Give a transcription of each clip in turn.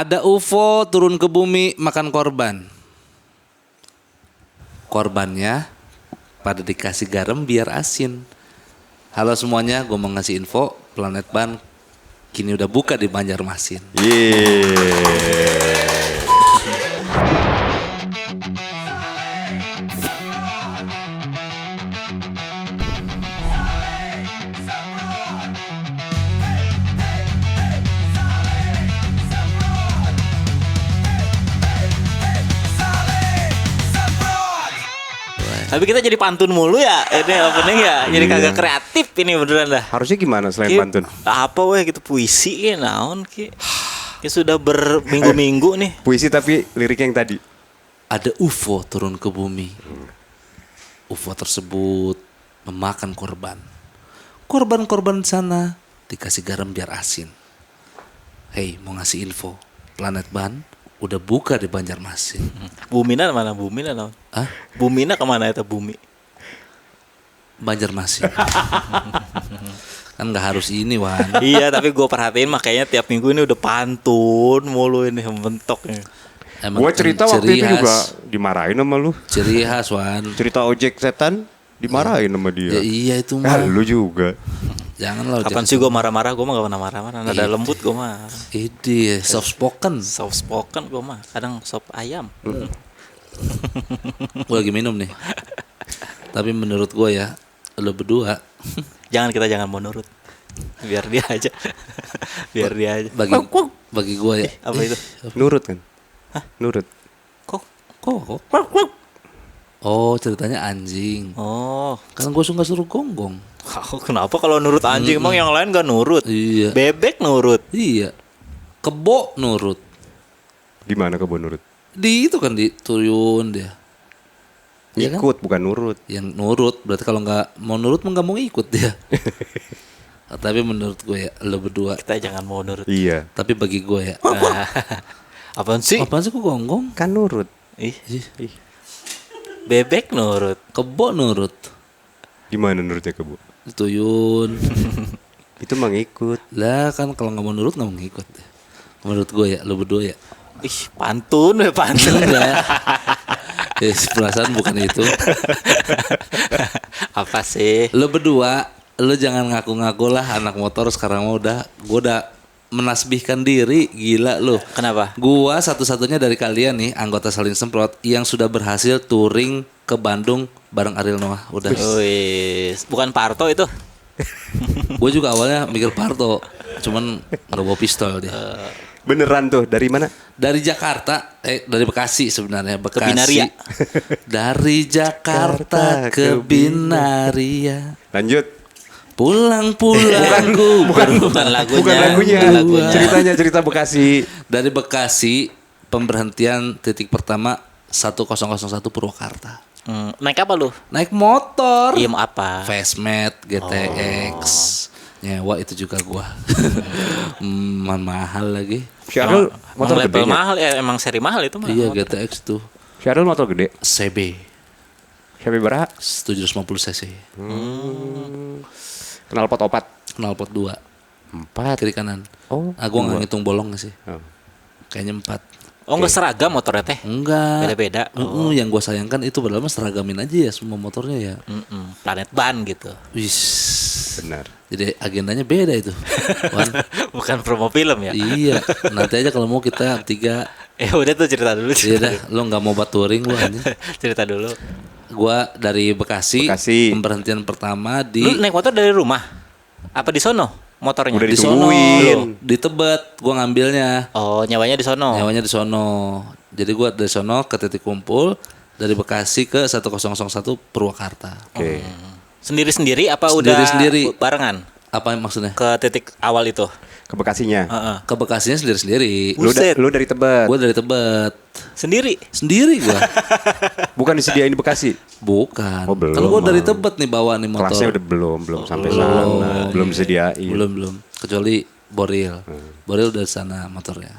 Ada UFO turun ke bumi makan korban. Korbannya pada dikasih garam biar asin. Halo semuanya, gue mau ngasih info. Planet Ban kini udah buka di Banjarmasin. Tapi kita jadi pantun mulu ya. Ini opening ya. Jadi kagak kreatif ini beneran dah. Harusnya gimana selain pantun? Apa weh gitu puisi ya naon ki. Ya sudah berminggu-minggu nih. Puisi tapi lirik yang tadi. Ada UFO turun ke bumi. UFO tersebut memakan korban. Korban-korban sana dikasih garam biar asin. Hei, mau ngasih info. Planet Ban udah buka di Banjarmasin. Bumina mana? Bumina naon? Hah? Bumina kemana itu bumi? Banjarmasin. Kan nggak harus ini, Wan. Iya, tapi gue perhatiin makanya tiap minggu ini udah pantun mulu ini mentoknya. Emang Gue cerita waktu ciri itu khas. juga dimarahin sama lu. Ciri khas, Wan. Cerita ojek setan dimarahin sama dia. Ya, iya itu Ah, mah. lu juga. Jangan loh. Kapan sih gue marah-marah? Gue mah gak pernah marah-marah. Nada lembut gue mah. Ini soft spoken. Soft spoken gue mah. Kadang sop ayam. Gue lagi minum nih. Tapi menurut gue ya, lo berdua Jangan mau nurut. Biar dia aja. Biar dia aja. bagi gue ya. Apa itu? Nurut kan? Nurut. Kok? Oh, ceritanya anjing. Oh. Karena gue suka suruh gonggong. Kenapa kalau nurut anjing emang yang lain gak nurut? Iya. Bebek nurut. Iya. Kebo nurut. Gimana kebun nurut? Di itu kan dituyun dia. Iya kan? Ikut bukan nurut. Yang nurut berarti kalau nggak mau nurut nggak mau ikut dia. Tapi menurut gue ya lo berdua. Kita jangan mau nurut. Iya. Tapi bagi gue ya. Apaan sih? Apaan sih kok gonggong? Kan nurut. Ih, Ih, bebek nurut. Kebo nurut. Gimana nurutnya kebun? Dituyun. Itu mah ngikut. Lah kan kalau nggak mau nurut nggak mau ngikut. Menurut gue ya lo berdua ya. Ih, pantun. Enggak. Perasaan bukan itu. Apa sih? Lo berdua, lo jangan ngaku-ngaku lah anak motor sekarang mah gue udah menasbihkan diri, gila lo. Kenapa? Gua satu-satunya dari kalian nih anggota Saling Semprot yang sudah berhasil touring ke Bandung bareng Ariel Noah. Udah. Wis, bukan Parto itu. Gue juga awalnya mikir Parto, cuman nggak bawa pistol dia. Beneran tuh dari mana? Dari Jakarta, dari Bekasi sebenarnya. Bekasi. Binaria. Dari Jakarta ke Binaria. Lanjut. Pulang-pulang Bukan lagunya. Bukan lagunya. Ceritanya cerita Bekasi. Dari Bekasi, pemberhentian titik pertama 1001 Purwakarta. Naik apa lu? Naik motor. Iya mau apa? Fastmat, GTX. Nyewa itu juga gua. Mahal lagi. Syahrul motor level gede. mahal ya, emang seri mahal itu mah. Iya, GTX tuh. Syahrul motor gede. CB Siapa berapa? 750 cc. Knalpot opat. Knalpot 2. 4. Kiri kanan. Oh, Gua nggak ngitung bolong sih. Oh. Kayaknya 4. Oh, enggak seragam motornya teh. Enggak. Beda-beda. Yang gua sayangkan itu padahal mah seragamin aja ya semua motornya ya. Planet Ban gitu. Wis. Benar. Jadi agendanya beda itu. Wan. Bukan promo film ya. Iya. Nanti aja kalau mau kita 3. Udah tuh cerita dulu. Iya dah, lo nggak mau buat touring lo aja. Cerita dulu. Gua dari Bekasi. Bekasi. Pemberhentian pertama di Lu naik motor dari rumah? Apa di sono motornya? Udah di sono, ditungguin. di Tebet. Gua ngambilnya. Oh, nyawanya di sono. Nyawanya di sono. Jadi gua dari sono ke titik kumpul, dari Bekasi ke 1001 Purwakarta. Oke. Sendiri-sendiri apa Sendiri-sendiri. udah barengan Apa maksudnya? ke titik awal itu? Ke Bekasinya. Heeh. Ke Bekasinya sendiri-sendiri. Buset. Lu dari Tebet. Gua dari Tebet. Sendiri. Sendiri gua. Bukan disediain di Bekasi. Bukan. Oh, belum. Kan gua dari Tebet nih bawa nih motor. Kelasnya udah belum sampai sana. Belum disediain. Belum. Kecuali Boril. Boril udah di sana motornya.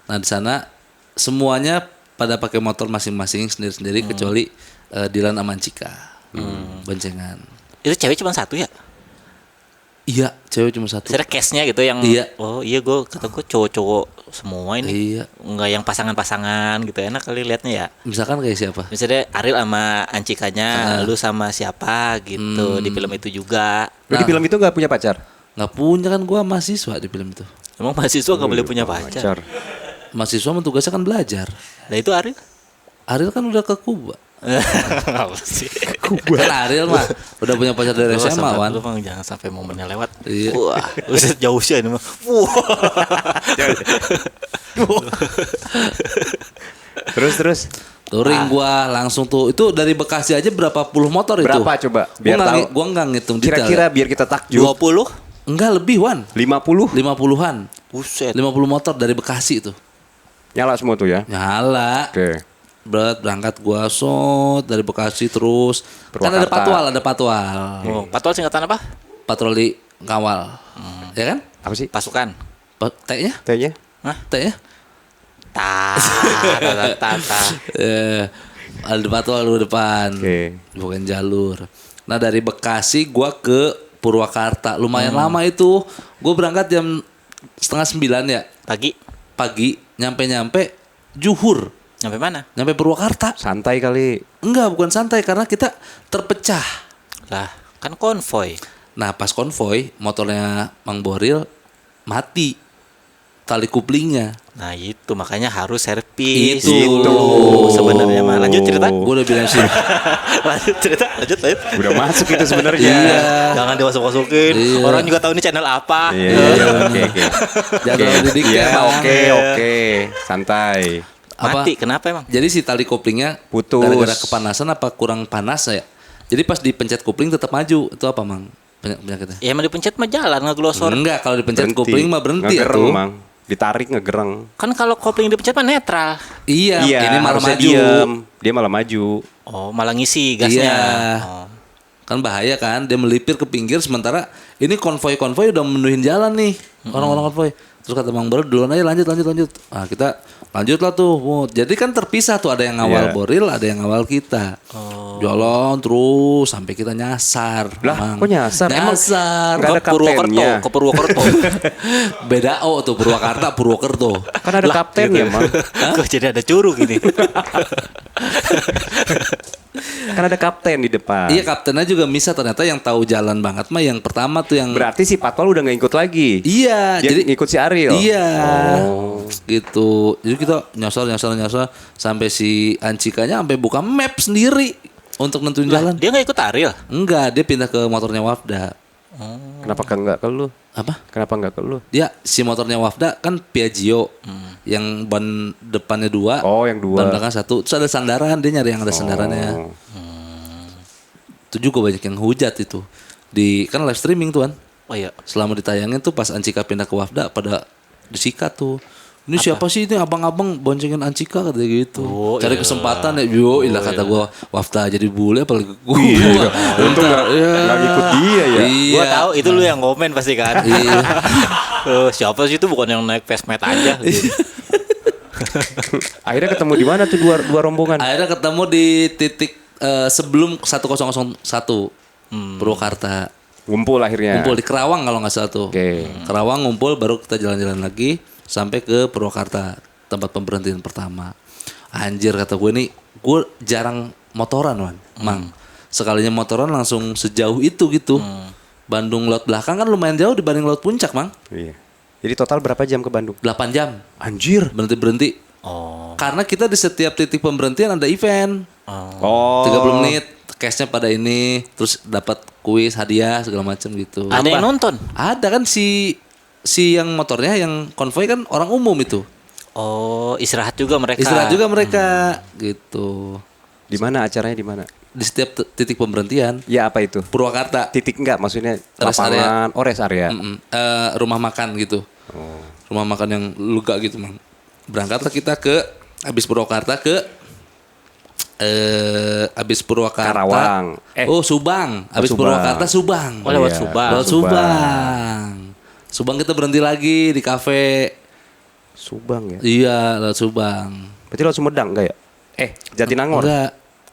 Nah, di sana semuanya pada pakai motor masing-masing sendiri-sendiri kecuali Dilan Amancika. Boncengan. Itu cewek cuma satu ya? Iya, cewek cuma satu. Misalnya case-nya gitu yang Iya. oh iya kata gue cowok-cowok semua ini. Iya. Enggak yang pasangan-pasangan gitu. Enak kali liatnya ya. Misalkan kayak siapa? Misalnya Ariel sama Ancikanya, lu sama siapa gitu di film itu juga. Lu di film itu nggak punya pacar? Nggak punya kan, gua mahasiswa di film itu. Emang mahasiswa nggak boleh punya pacar. Mahasiswa mah tugasnya kan belajar. Nah itu Ariel. Ariel kan udah ke Kuba. Apa sih? Kan Ariel mah udah punya pacar dari SMA, Wan. Lu bang jangan sampai momennya lewat. Iya. Wah, uset jauh sih ini mah. Wah. Terus. Touring gua langsung tuh. Itu dari Bekasi aja berapa puluh motor itu? Berapa coba? Biar tahu. Gua nggak ngitung detail. Kira-kira biar kita takjub. 20? Enggak, lebih, Wan. 50? 50-an. Buset. 50 motor dari Bekasi itu. Nyala semua tuh ya. Nyala. Oke. Berangkat gua dari Bekasi terus. Kan ada patwal. Oh, patwal singkatan apa? Patroli kawal. Ya kan? Apa sih? Pasukan. T-nya? T-nya? T-nya? Ta. Ada patwal lu depan. Oke. Bukan jalur. Nah, dari Bekasi gua ke Purwakarta. Lumayan lama itu. Gua berangkat jam 8:30 ya. Pagi. Nyampe Juhur. Nyampe mana? Nyampe Purwakarta. Santai kali. Enggak, bukan santai karena kita terpecah. Lah, kan konvoy. Nah, pas konvoy, motornya Mang Boril mati tali kuplingnya. Nah, itu makanya harus servis. Itu. Sebenarnya mah. Lanjut cerita. Gue udah bilang sih. Lanjut. Udah masuk itu sebenarnya. Iya. Jangan dimasukin. Iya. Orang juga tahu ini channel apa. Iya. Oke. Jangan terlalu didik Iya, ya, Bang. oke. Santai. Mati, kenapa emang? Jadi si tali kuplingnya Putus. gara-gara kepanasan apa kurang panas ya? Jadi pas dipencet kupling tetap maju. Itu apa, Mang? Penyakitnya? Ya emang dipencet mah jalan ngeglosor. Enggak, kalau dipencet kupling mah berhenti Ngegereng, atuh. Mang. Ditarik ngegereng. Kan kalau kopling dipencet mah netral. Iya, ini malah harusnya maju. diem. Dia malah maju. Oh, malah ngisi gasnya. Iya. Oh. Kan bahaya kan, dia melipir ke pinggir sementara ini konvoy udah menuhin jalan nih. Orang-orang konvoy. Terus kata Bang Boril duluan aja lanjut. Nah, kita lanjut lah tuh. Jadi kan terpisah tuh, ada yang ngawal Iya. Boril, ada yang ngawal kita. Jalan terus sampai kita nyasar. Lah, Mang. kok nyasar? Emang Nyasar. nggak ada kaptennya? Ke Purwokerto. Beda tuh Purwokerto. Kan ada kaptennya, Mang. Kok jadi ada curug ini? Kan ada kapten di depan. Iya, kaptennya juga bisa, ternyata yang tahu jalan banget mah yang pertama tuh yang Berarti si Patwal udah gak ikut lagi. Iya, Dia jadi ngikut si Ariel. Iya. Oh. Gitu. Jadi kita nyasar sampai si Ancikanya sampai buka map sendiri untuk nentuin jalan. Dia nggak ikut Ariel. Enggak, dia pindah ke motornya Wafda. Kenapa enggak ke lu? Apa? Kenapa enggak ke lu? Dia si motornya Wafda kan Piaggio. Yang ban depannya 2, Oh, yang 2. ban belakang 1. Terus ada sandaran, dia nyari yang ada sandarannya. Oh. Itu juga banyak yang hujat itu. Kan live streaming tuh kan. Oh iya. Selama ditayangin tuh pas Ancika pindah ke Wafda pada disikat tuh. Ini siapa sih ini abang-abang boncengin Ancika kata gitu. Oh, Cari iya. kesempatan ya. Ilah kata gua Wafda jadi bule apalagi gua. Untung nggak ngikut dia ya. Iya. Gua tahu itu lu yang komen pasti kan. Iya. Siapa sih itu bukan yang naik Vesmet aja gitu. Akhirnya ketemu di mana tuh dua rombongan? Akhirnya ketemu di titik sebelum 1001 Purwakarta. Ngumpul akhirnya. Ngumpul di Kerawang kalau nggak salah tuh. Oke. Kerawang ngumpul baru kita jalan-jalan lagi sampai ke Purwakarta, tempat pemberhentian pertama. Anjir kata gue nih, gue jarang motoran, Wan. Mang. Sekalinya motoran langsung sejauh itu gitu. Bandung laut belakang kan lumayan jauh dibanding laut puncak, Mang. Iya. Jadi total berapa jam ke Bandung? 8 jam. Anjir. Berhenti-berhenti. Oh. Karena kita di setiap titik pemberhentian ada event. Oh. 30 menit, cashnya pada ini, terus dapat kuis, hadiah segala macam gitu. Ada yang nonton? Ada kan si yang motornya yang konvoy kan orang umum itu. Oh, istirahat juga mereka. Istirahat juga mereka gitu. Di mana acaranya di mana? Di setiap titik pemberhentian. Ya apa itu? Purwakarta. Titik enggak maksudnya Rest lapangan, rest area. Rumah makan gitu. Rumah makan yang lega gitu, Mang. Berangkatlah kita habis Purwakarta habis Purwakarta Karawang. Subang. Habis Subang. Purwakarta Subang. Oh, lewat Iya. Subang. Lewat Subang. Subang kita berhenti lagi di kafe. Subang ya. Iya, lewat Subang. Berarti lo Sumedang enggak ya? Jatinangor.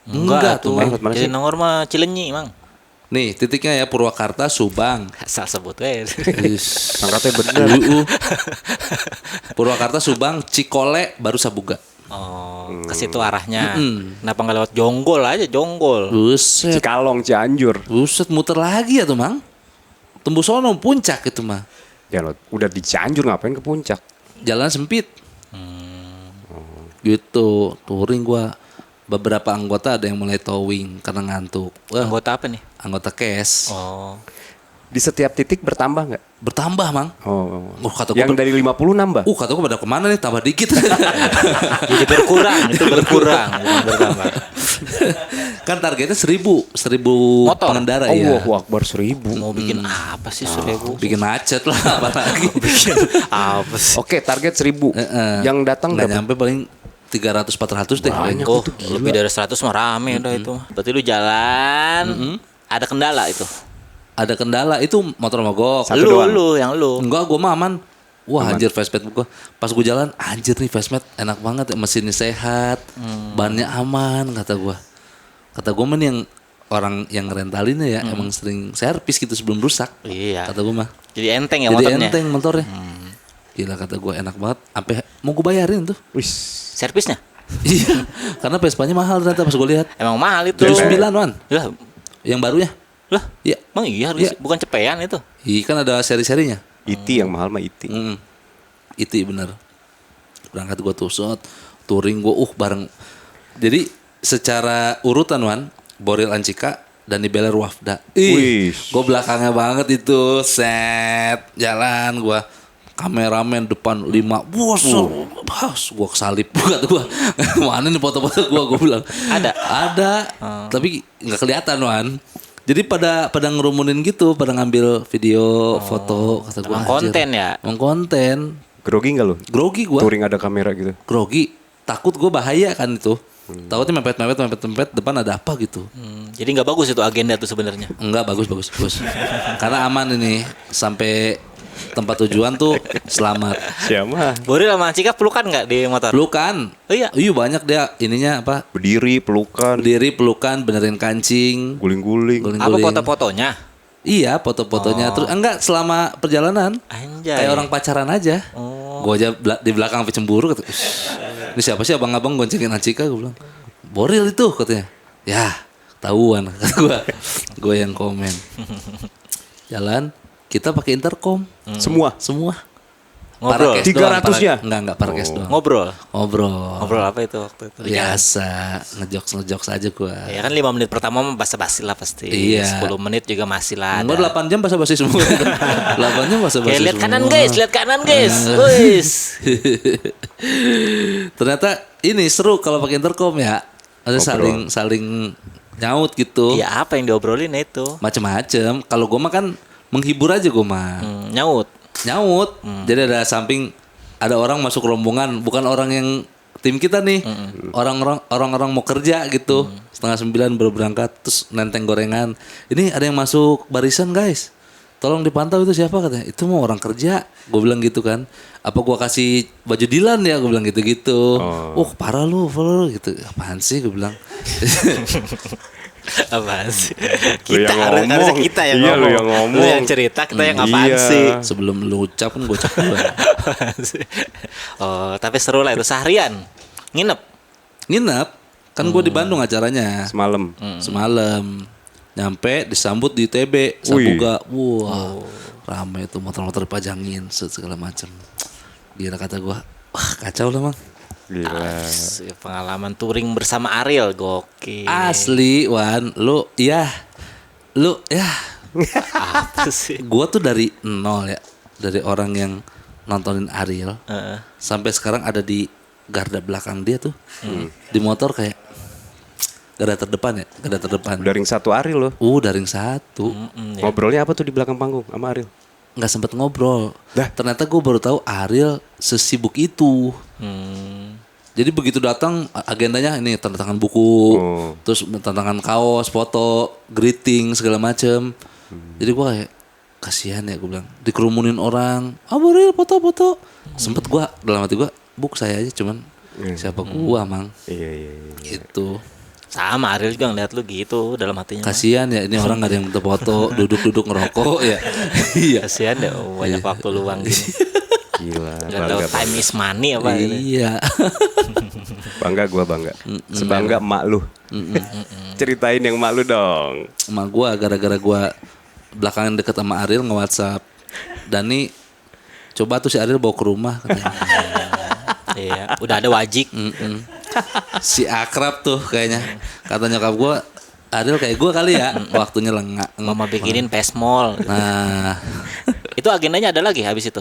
Enggak tuh. Mang. Mana Jadi sih? Nangor mah Cilenyi, Mang. Nih titiknya ya Purwakarta, Subang. Asal sebut we. Is. Angkatnya bener. Purwakarta, Subang, Cikole, baru Sabuga. Oh, ke situ arahnya. Kenapa nggak lewat Jonggol aja, Jonggol? Buset, Cikalong, Cianjur. buset muter lagi ya tuh Mang. Tembus sono puncak itu mah. Ya lo udah di Cianjur ngapain ke puncak? Jalan sempit. Gitu, touring gua. Beberapa anggota ada yang mulai towing karena ngantuk. Wah, Anggota apa nih? anggota cash. Oh, Di setiap titik bertambah nggak? Bertambah, Mang. Oh. Kata gua Yang dari 50 nambah. kata gua pada kemana nih, tambah dikit. jadi berkurang, itu berkurang, bukan bertambah. Kan targetnya 1000 Motor? pengendara Oh, ya. Allahu Akbar 1000. Mau bikin apa sih 1000? Bikin macet lah apalagi. Apa sih? Oke, target 1000. Yang datang Nggak berapa? nyampe paling 300-400 deh. Banyak. kayaknya. Oh, itu gila. lebih dari 100 mah rame udah itu. Berarti lu jalan, ada kendala itu. Ada kendala itu motor mogok. Satu doang. Yang lu. Enggak, gua mah aman. Wah anjir Fastmat gua. Pas gua jalan, anjir nih Fastmat enak banget, mesinnya sehat, bannya aman kata gua. Kata gua mah nih yang orang yang rentalinnya ya emang sering servis gitu sebelum rusak. Iya. Kata gua mah. Jadi enteng ya Jadi motornya. enteng motornya. Gila kata gua enak banget. Sampai mau gua bayarin tuh. Wis. Servisnya Iya. Karena Vespanya mahal ternyata pas gua lihat. emang mahal itu. 79 Wan. Lah, Yang barunya. lah, Iya. emang iya harus Iya. bukan cepean itu. Iya kan ada seri-serinya. Iti yang mahal mah Iti. Itu bener. Berangkat gua tuh set, touring gua bareng. Jadi secara urutan Wan, Boril Ancika dan Nibeler Wafda. Wih. Gua belakangnya banget itu, set jalan gua. Kameramen depan 5. Bos, gua kesalip kata gua. Mana nih foto-foto gua bilang. Ada. Tapi nggak kelihatan Wan. Jadi pada ngerumunin gitu, pada ngambil video, foto kata gua. Emang anjir. konten ya? Emang konten. Grogi nggak lu? Grogi gua. Touring ada kamera gitu. Grogi. Takut gua bahaya kan itu. Takutnya mepet depan ada apa gitu. Jadi nggak bagus itu agenda tuh sebenarnya. Enggak, bagus. Karena aman ini sampai tempat tujuan tuh selamat. Siapa? Boril sama Cika pelukan nggak di motor? Pelukan. Oh iya. Iya banyak dia ininya apa? Berdiri, pelukan, Berdiri, pelukan, benerin kancing. guling-guling. Apa guling-guling. foto-fotonya? Iya, foto-fotonya. Terus enggak selama perjalanan. Anjay. Kayak orang pacaran aja. Gua aja di belakang sampai cemburu kata. "Ush, ini siapa sih abang-abang goncengin Acika?" Gue bilang. "Boril itu," katanya. Ya, tahuan kata gua. Gua yang komen. Jalan, kita pakai intercom. Semua. Ngobrol. Paracase doang, 300-nya? Enggak paracase doang. Ngobrol. Ngobrol. Apa itu waktu itu? Biasa, ngejokes aja gua. Ya kan 5 menit pertama mah basa-basi lah pasti. Iya. 10 menit juga masih lah. Enggak 8 jam basa-basi semua. 8 jam basa-basi Kayak lihat semua. kanan guys, lihat kanan guys. Wis. Ternyata ini seru kalau pakai intercom ya. Ada saling nyaut gitu. Ya apa yang diobrolin itu? Macem-macem. Kalau gua mah kan menghibur aja gua mah. Nyaut. Nyaut. Jadi ada samping ada orang masuk rombongan, bukan orang yang tim kita nih. Orang-orang mau kerja gitu. 8:30 baru berangkat terus nenteng gorengan. Ini ada yang masuk barisan, guys. Tolong dipantau itu siapa katanya. Itu mau orang kerja. Gue bilang gitu kan. Apa gua kasih baju Dilan ya? Gue bilang gitu-gitu. Parah lu gitu. Apaan sih gue bilang. Apaan sih? Lu Kita yang harusnya ngomong. kita yang Iya, ngomong. lu yang ngomong. Lu yang cerita, kita yang apaan Iya. sih? Sebelum lu ucap kan gue ucap dulu. Apaan sih? Oh, tapi seru lah itu seharian. Nginep. Kan gue di Bandung acaranya. Semalam. Semalam. Nyampe disambut di ITB. Sabuga. Wah. Rame tuh motor-motor dipajangin segala macam. Gila kata gue. Wah kacau lah Mang. Gila. Pengalaman touring bersama Ariel gokil. Asli Wan. Lu ya. Apa sih? Gue tuh dari nol ya. Dari orang yang nontonin Ariel. Heeh. Sampai sekarang ada di garda belakang dia tuh. Di motor kayak garda terdepan ya. Garda terdepan. Udah ring 1 Ariel loh. Udah ring 1. Ngobrolnya apa tuh di belakang panggung sama Ariel? Nggak sempet ngobrol. Dah. Ternyata gue baru tahu Ariel sesibuk itu. Jadi begitu datang agendanya ini tanda tangan buku, terus tanda tangan kaos, foto, greeting segala macem. Jadi gue kayak kasihan ya gue bilang dikerumunin orang. Ariel foto-foto. Sempet gue dalam hati gue buk saya aja cuman siapa gua Mang. Iya. Itu. Sama Ariel juga ngeliat lu gitu dalam hatinya. Kasihan ya ini orang gak ada yang minta foto, duduk-duduk ngerokok ya. Iya. Kasihan deh, banyak waktu luang gini. Gila, Gak tau bangga. time is money apa gitu. Iya. Bangga gua bangga. Sebangga emak lu. Ceritain yang emak lu dong. Emak gua gara-gara gua belakangan deket sama Ariel nge-WhatsApp. Dani coba tuh si Ariel bawa ke rumah katanya. Iya, udah ada wajik. Si akrab tuh kayaknya. Kata nyokap gua, Ariel kayak gua kali ya, waktunya lengah. Mama bikinin pesmol. Nah, Itu agendanya ada lagi habis itu.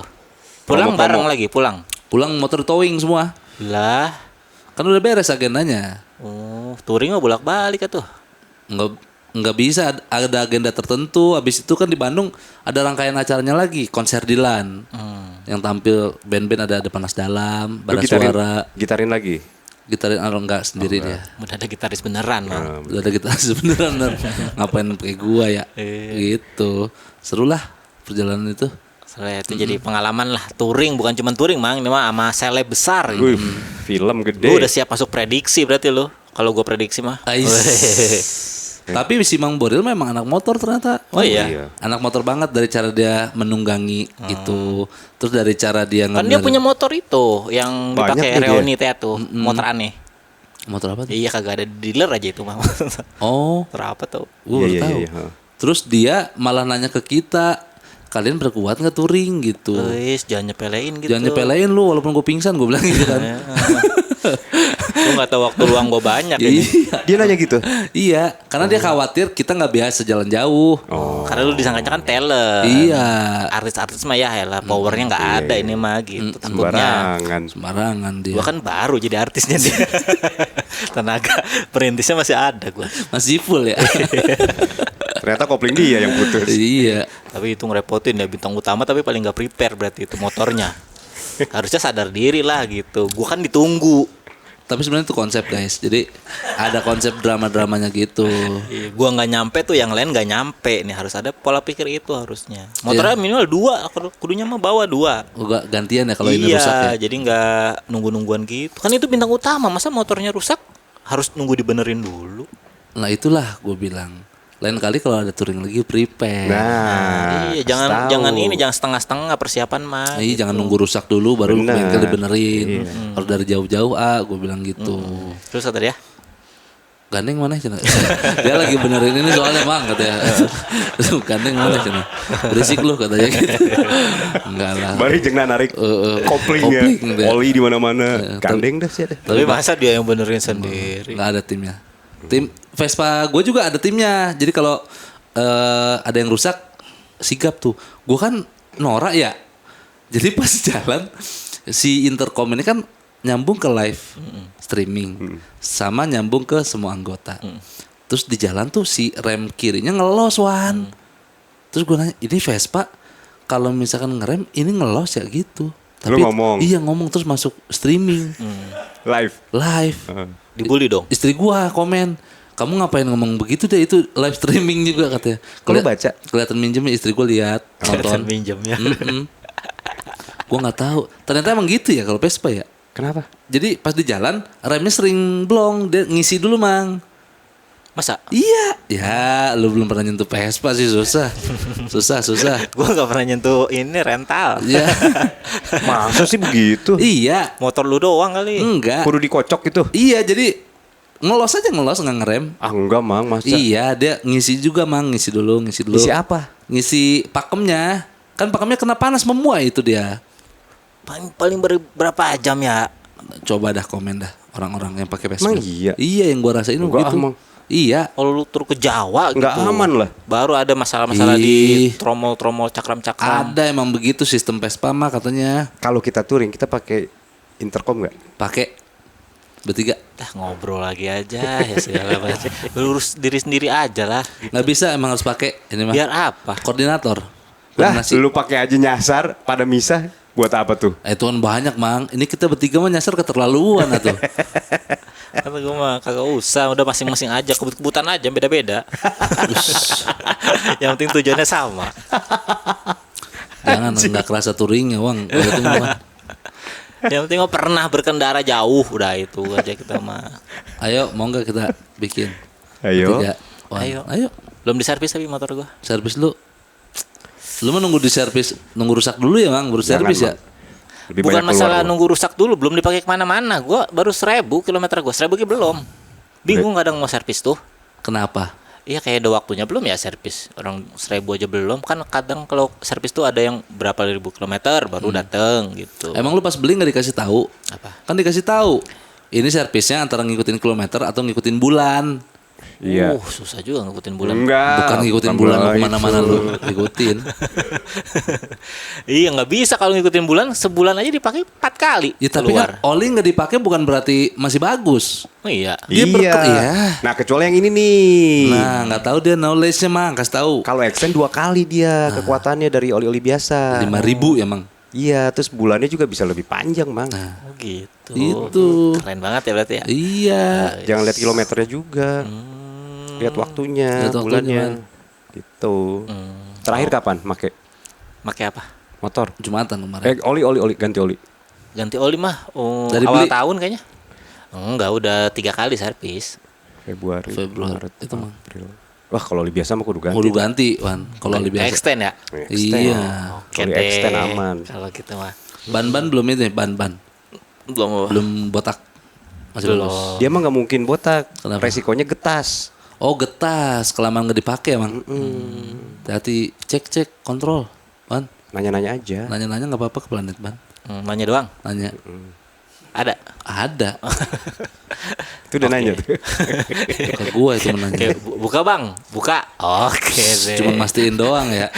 Pulang bareng lagi, pulang. pulang motor towing semua. Lah, Kan udah beres agendanya. touring mah bolak-balik tuh. Nggak bisa ada agenda tertentu. Habis itu kan di Bandung ada rangkaian acaranya lagi, konser Dilan. Yang tampil band-band ada Panas Dalam, Lu Bara Suara, gitarin lagi. gitarin enggak sendiri dia. Udah ada gitaris beneran, Bang. Udah ada kita sebenarnya ngapain pakai gua ya. Gitu. Seru lah perjalanan itu. Soalnya itu jadi pengalaman lah touring, bukan cuma touring, Mang. Ini mah sama seleb besar. Wih, film gede. Lu udah siap masuk prediksi berarti lu. Kalau gue prediksi mah. Tapi si Mang Boril memang anak motor ternyata. Oh iya. Anak motor banget dari cara dia menunggangi itu. Terus dari cara dia Kan dia punya motor itu yang Banyak dipakai nih dia. Reoni teh tuh, motor aneh. motor apa tuh? Iya kagak ada dealer aja itu mah. Oh, Motor apa tuh? gua baru Iya, tahu. iya, iya. Terus dia malah nanya ke kita, kalian berkuat nggak touring gitu? Wis, jangan nyepelein gitu. Jangan nyepelein lu walaupun gue pingsan gue bilang gitu kan. Lu nggak tahu waktu luang gue banyak ini. Iya. Dia nanya gitu. Iya, karena dia khawatir kita nggak biasa jalan jauh. Karena lu disangkanya kan talent. Iya. Artis-artis mah ya lah powernya nggak ada ini mah gitu. Takutnya. Sembarangan. Sembarangan dia. Gua kan baru jadi artisnya dia. Tenaga perintisnya masih ada gua. Masih full ya. Ternyata kopling dia yang putus. Iya. Tapi itu ngerepotin ya bintang utama tapi paling nggak prepare berarti itu motornya. Harusnya sadar diri lah gitu. Gua kan ditunggu. Tapi sebenarnya itu konsep guys. Jadi ada konsep drama-dramanya gitu. Iya, gua nggak nyampe tuh yang lain nggak nyampe nih, harus ada pola pikir itu harusnya. Motornya minimal 2, kudunya mah bawa 2. Enggak gantian ya kalau Iya, ini rusak ya. jadi nggak nunggu-nungguan gitu. Kan itu bintang utama, masa motornya rusak harus nunggu dibenerin dulu. Nah itulah gue bilang. Lain kali kalau ada touring lagi prepare. Nah, Iya, jangan jangan setengah-setengah persiapan mah. Iya, jangan nunggu rusak dulu baru Bener. bengkel dibenerin. Harus dari jauh-jauh gue bilang gitu. Terus kata dia, Gandeng mana cina? Dia lagi benerin ini soalnya Bang katanya. Gandeng mana cina? Berisik lu katanya gitu. Enggak lah. Bari jeung narik koplingnya. kopling deh. Oli di mana-mana. Gandeng dah sih ada. tapi masa dia yang benerin sendiri? Nggak ada timnya. Tim Vespa gue juga ada timnya. Jadi kalau ada yang rusak sigap tuh. Gue kan norak ya. Jadi pas jalan si intercom ini kan nyambung ke live streaming sama nyambung ke semua anggota. Terus di jalan tuh si rem kirinya ngelos Wan. Terus gue nanya, ini Vespa kalau misalkan ngerem ini ngelos ya gitu. Lu ngomong? Iya ngomong terus masuk streaming Live. live. Dibully dong. Istri gua komen, kamu ngapain ngomong begitu deh, itu live streaming juga katanya. Kok lu baca? Kelihatan minjem, istri gua lihat nonton. Minjemnya. Gua nggak tahu. Ternyata emang gitu ya kalau Vespa ya. Kenapa? Jadi pas di jalan remnya sering blong, dia ngisi dulu Mang. Masa? Iya, ya lu belum pernah nyentuh Vespa sih susah, susah. Gua nggak pernah nyentuh ini rental. Iya, Masa sih begitu? iya, Motor lu doang kali. enggak. Kudu dikocok gitu. Iya, jadi ngelos aja nggak ngerem. Ah enggak, Mang, masa. Iya, dia ngisi juga Mang, ngisi dulu. Isi apa? Ngisi pakemnya. Kan pakemnya kena panas memuai itu dia. Paling berapa jam ya? Coba dah komen dah orang-orang yang pakai Vespa. Emang iya? Iya, yang gua rasain Enggak, begitu. Mang. Iya. Kalau lu tur ke Jawa Enggak gitu. aman lah. Baru ada masalah-masalah Ih. di tromol-tromol cakram-cakram. Ada emang begitu sistem Vespa mah katanya. Kalau kita touring, kita pakai intercom nggak? Pakai bertiga. Dah ngobrol lagi aja ya segala macam. Lurus diri sendiri aja lah. Nggak bisa, emang harus pakai ini mah. Biar apa? Koordinator. Lah, Koordinasi. lu pakai aja nyasar pada misah. Buat apa tuh? Itu kan banyak Mang. Ini kita bertiga mah nyasar keterlaluan atuh. Kata gue mah kagak usah, udah masing-masing aja, kebut-kebutan aja beda-beda. Yang penting tujuannya sama. Jangan nggak kerasa touringnya Wang. Kalau itu mah. Yang penting mah pernah berkendara jauh, udah itu aja kita mah. Ayo, mau nggak kita bikin? Ayo. Tiga, one. Ayo. Belum diservis tapi motor gua. Servis lu. Lu mah nunggu di servis, nunggu rusak dulu ya, Mang, baru servis ya. Mang. Lebih Bukan banyak keluar masalah gua. nunggu rusak dulu, belum dipakai kemana-mana. Gua baru 1.000 kilometer gua, 1.000 ki belum. Bingung kadang mau servis tuh. Kenapa? Iya kayak ada waktunya belum ya servis. Orang 1.000 aja belum. Kan kadang kalau servis tuh ada yang berapa ribu kilometer baru dateng gitu. Emang lu pas beli nggak dikasih tahu? Apa? Kan dikasih tahu. Ini servisnya antara ngikutin kilometer atau ngikutin bulan. Iya. Susah juga ngikutin bulan. Enggak. Bukan ngikutin bulan mau kemana-mana lu ikutin. Iya nggak bisa kalau ngikutin bulan, sebulan aja dipakai 4 kali Ya tapi keluar. kan oli nggak dipakai bukan berarti masih bagus. Oh, iya. Dia iya. Nah, kecuali yang ini nih. Nah nggak tahu dia knowledge-nya, Mang, kasih tahu. Kalau extend 2 kali dia kekuatannya dari oli-oli biasa. 5.000 ya, Mang. Iya, terus bulannya juga bisa lebih panjang, Mang. Oh gitu. Itu. Keren banget ya berarti ya. Iya. Jangan lihat kilometernya juga. Lihat waktunya, Lihat waktunya, bulannya. Man. Gitu. Terakhir kapan make Pakai apa? motor? Jumatan kemarin. Oli ganti oli. Ganti oli mah Dari awal beli? tahun kayaknya. Enggak, udah 3 kali servis. Februari, Februari. Maret, Itu, Mang. April. Wah, kalau oli biasa mah kudu ganti. Kudu ganti, Wan. Kalau oli biasa. Extend ya. Extend. Iya. Oke Oli deh. extend aman. Kalau gitu mah. Ban-ban belum itu ya, ban-ban. Belum botak. Masih Belum. bagus. Dia mah nggak mungkin botak. Kenapa? Resikonya getas. Oh, getas, kelamaan nggak dipakai, Mang. Hati cek kontrol, Ban. Nanya-nanya aja. Nanya-nanya nggak apa-apa ke Planet Ban. Nanya doang. Nanya. Ada. Ada. Itu udah nanya tuh. Ke gua itu menanya. Oke, buka bang, buka. Oke deh. Cuma mastiin doang ya.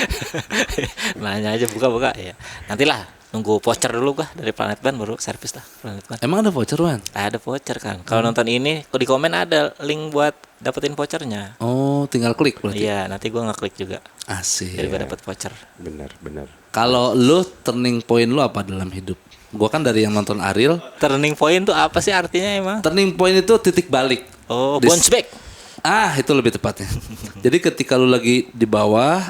Nanya aja buka ya. Nantilah nunggu voucher dulu gua dari Planet Ban baru servis lah Planet Ban. Emang ada voucher, Wan? Ada voucher kan. Kalau nonton ini, di komen ada link buat dapetin vouchernya. Oh, tinggal klik berarti. Iya, nanti gua ngeklik juga. Asik. Jadi gua dapet voucher. Benar. Kalau lu turning point lu apa dalam hidup? Gua kan dari yang nonton Ariel. Turning point tuh apa sih artinya emang? Turning point itu titik balik. Oh, Dis- bounce back. Itu lebih tepatnya. Jadi ketika lu lagi di bawah,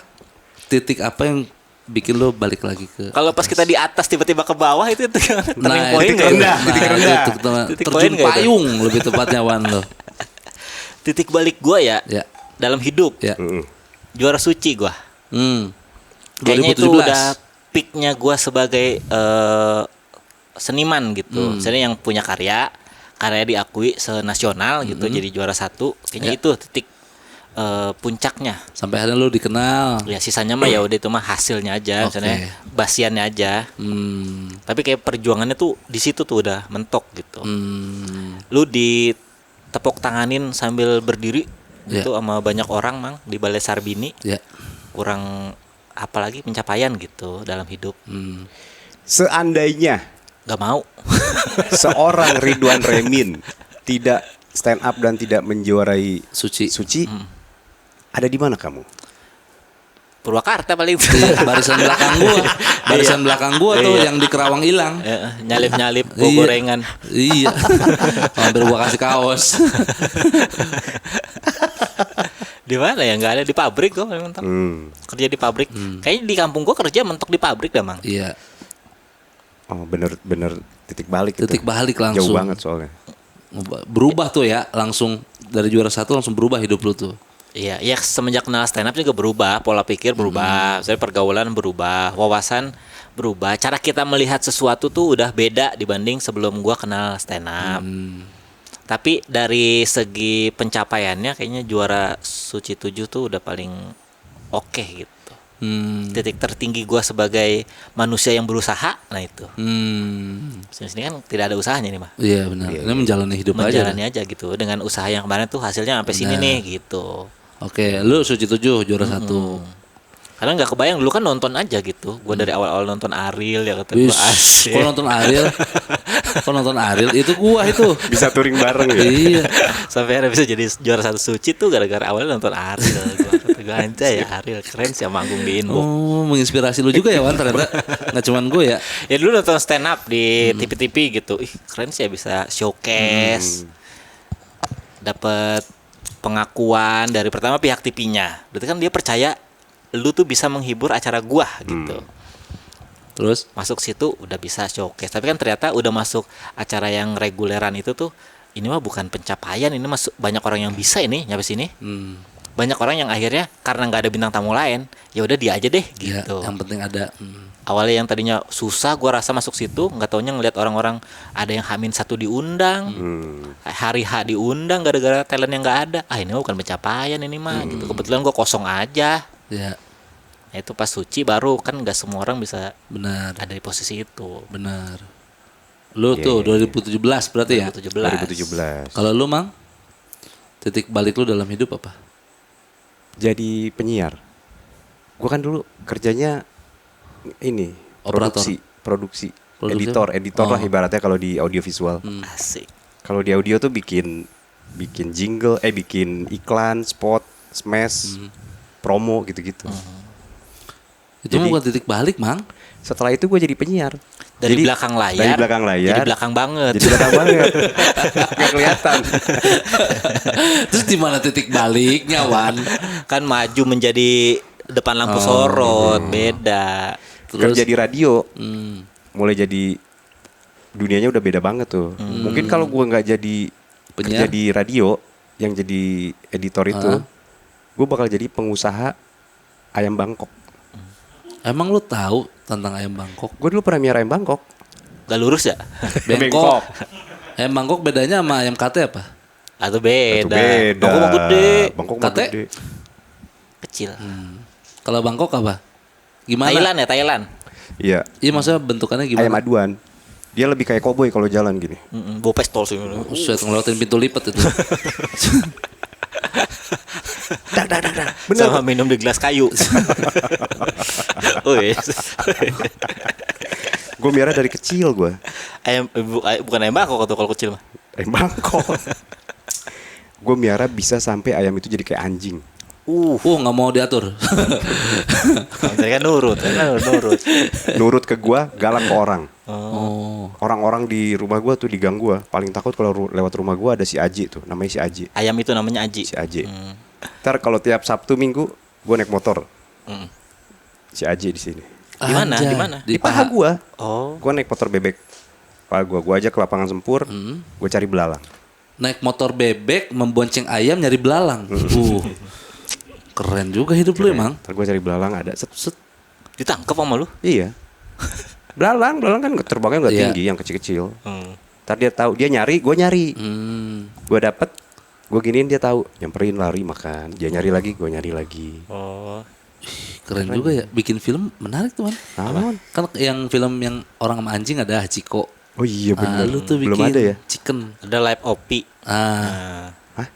titik apa yang bikin lu balik lagi ke Kalau pas kita di atas tiba-tiba ke bawah itu turning point titik nggak itu? rendah. Titik rendah. Titik terjun point nggak itu? payung lebih tepatnya, Wan, lo. Titik balik gua ya, Ya. dalam hidup. Ya. Juara suci gua. 2017. Kayaknya itu udah peaknya gua sebagai seniman gitu. Misalnya yang punya karya diakui senasional gitu, jadi juara 1. Kayaknya Ya. itu titik puncaknya. Sampai akhirnya lu dikenal. Ya sisanya mah ya udah itu mah hasilnya aja, Oke. misalnya basiannya aja. Tapi kayak perjuangannya tuh di situ tuh udah mentok gitu. Lu ditepuk tanganin sambil berdiri Ya. gitu sama banyak orang, Mang, di Balai Sarbini. Ya. Kurang apalagi pencapaian gitu dalam hidup. Seandainya Gak mau. seorang Ridwan Remin tidak stand up dan tidak menjuarai Suci. ada di mana kamu? Purwakarta paling. Iya, barisan belakang gua tuh yang di Kerawang hilang. Nyalip-nyalip Iya. gorengan. Iya. Hampir gua kasih kaos. Di mana ya? Nggak ada di pabrik gua paling mentok. Kerja di pabrik. Kayaknya di kampung gua kerja mentok di pabrik dah, Mang. Iya. Oh, bener titik balik Titik itu. balik langsung. Jauh banget soalnya. Berubah tuh ya, langsung dari juara 1 langsung berubah hidup lu tuh. Iya, ya semenjak kenal stand up juga berubah, pola pikir berubah, misalnya pergaulan berubah, wawasan berubah, cara kita melihat sesuatu tuh udah beda dibanding sebelum gua kenal stand up. Tapi dari segi pencapaiannya kayaknya juara Suci 7 tuh udah paling oke gitu. Titik tertinggi gua sebagai manusia yang berusaha, nah itu. Sini kan tidak ada usahanya nih, mah. Iya benar. Ini menjalani hidup Menjalani aja. aja gitu. Dengan usaha yang kemarin tuh hasilnya sampai sini nih gitu. Oke, lu Suci 7 juara 1. Karena nggak kebayang dulu kan nonton aja gitu. Gua dari awal-awal nonton Ariel ya kata gua asik. Kok nonton Ariel? Kok nonton Ariel? Itu gua itu. Bisa touring bareng ya. Iya. Sampai akhirnya bisa jadi juara 1 Suci tuh gara-gara awalnya nonton Ariel. Gua anjay ya Ariel keren sih manggung di Inbox. Oh, menginspirasi lu juga ya, Wan, ternyata. Nggak cuman gue ya. Ya dulu nonton stand up di TV-TV gitu. Ih, keren sih ya bisa showcase. Dapat pengakuan dari pertama pihak TV-nya. Berarti kan dia percaya lu tuh bisa menghibur acara gua gitu. Terus? Masuk situ udah bisa showcase. Tapi kan ternyata udah masuk acara yang reguleran itu tuh, ini mah bukan pencapaian, ini masuk banyak orang yang bisa ini nyampe sini. Banyak orang yang akhirnya karena nggak ada bintang tamu lain, ya udah dia aja deh Ya, gitu. yang penting ada. Awalnya yang tadinya susah, gua rasa masuk situ, nggak taunya ngelihat orang-orang ada yang H-1 diundang, hari H diundang gara-gara talent yang nggak ada. Ah, ini mah bukan pencapaian ini mah gitu. Kebetulan gua kosong aja. Ya, Nah, itu pas suci baru kan nggak semua orang bisa benar. ada di posisi itu. Benar. Lu tuh 2017 berarti ya? 2017. 2017. Kalau lu, Mang? Titik balik lu dalam hidup apa? Jadi penyiar. Gue kan dulu kerjanya ini Operator. produksi, Produksi editor apa? lah ibaratnya kalau di audiovisual. Asik. Kalau di audio tuh bikin jingle, bikin iklan, spot, smash, promo gitu-gitu. Itu mah Jadi- bukan titik balik, Mang. Setelah itu gue jadi penyiar. Dari Jadi, belakang layar. Dari belakang layar. Jadi belakang banget. Jadi belakang banget. Gak kelihatan. Terus di mana titik baliknya, Wan? Kan maju menjadi depan lampu sorot, beda. Terus? Kerja di radio. Hmm. Mulai jadi dunianya udah beda banget tuh. Mungkin kalau gue nggak jadi kerja Penyiar? di radio, yang jadi editor itu, gue bakal jadi pengusaha ayam Bangkok. Emang lu tahu tentang ayam Bangkok? Gue dulu pernah miara ayam Bangkok. Gak lurus ya? Bangkok. Ayam Bangkok bedanya sama ayam kate apa? Atau Itu beda? beda. Bangkok mah gede, Bangkok mah Kate? gede. kecil. Kalau Bangkok apa? Gimana? Thailand ya, Thailand. Iya. Iya, maksudnya bentukannya gimana? Ayam aduan. Dia lebih kayak koboi kalau jalan gini. Bawa pistol sih. Buset, ngelewatin pintu lipat itu. Bener. Sama minum di gelas kayu. Gue miara dari kecil gue. Bukan ayam Bangkok atau kalau kecil mah. Ayam Bangkok. Gue miara bisa sampai ayam itu jadi kayak anjing. Nggak mau diatur. Jadi kan nurut, nurut. Nurut ke gue, galak ke orang. Oh. Orang-orang di rumah gue tuh di gang gue paling takut kalau lewat rumah gue ada si Aji tuh, namanya si Aji. Ayam itu namanya Aji. Si Aji. Ntar kalau tiap Sabtu Minggu gue naik motor. Si Aji di sini. Gimana? Anjay. Gimana? Di paha gue. Oh. Gue naik motor bebek. Paha gue aja ke lapangan Sempur. Gue cari belalang. Naik motor bebek, membonceng ayam nyari belalang. Keren juga hidup lu emang. Ntar gue cari belalang ada. Set. Ditangkap sama lu? Iya. Belalang kan terbangnya nggak Iya. tinggi, yang kecil-kecil. Ntar dia tahu, dia nyari, gue nyari. Gue dapet, gue giniin dia tahu, nyamperin lari makan. Dia nyari lagi, gue nyari lagi. Oh. Keren juga ya. Bikin film menarik tuh, Man. Naon? Kan yang film yang orang sama anjing ada Hachiko. Oh iya benar. Lu tuh bikin Belum ada ya? chicken. Ada live OP. Ah. Hah?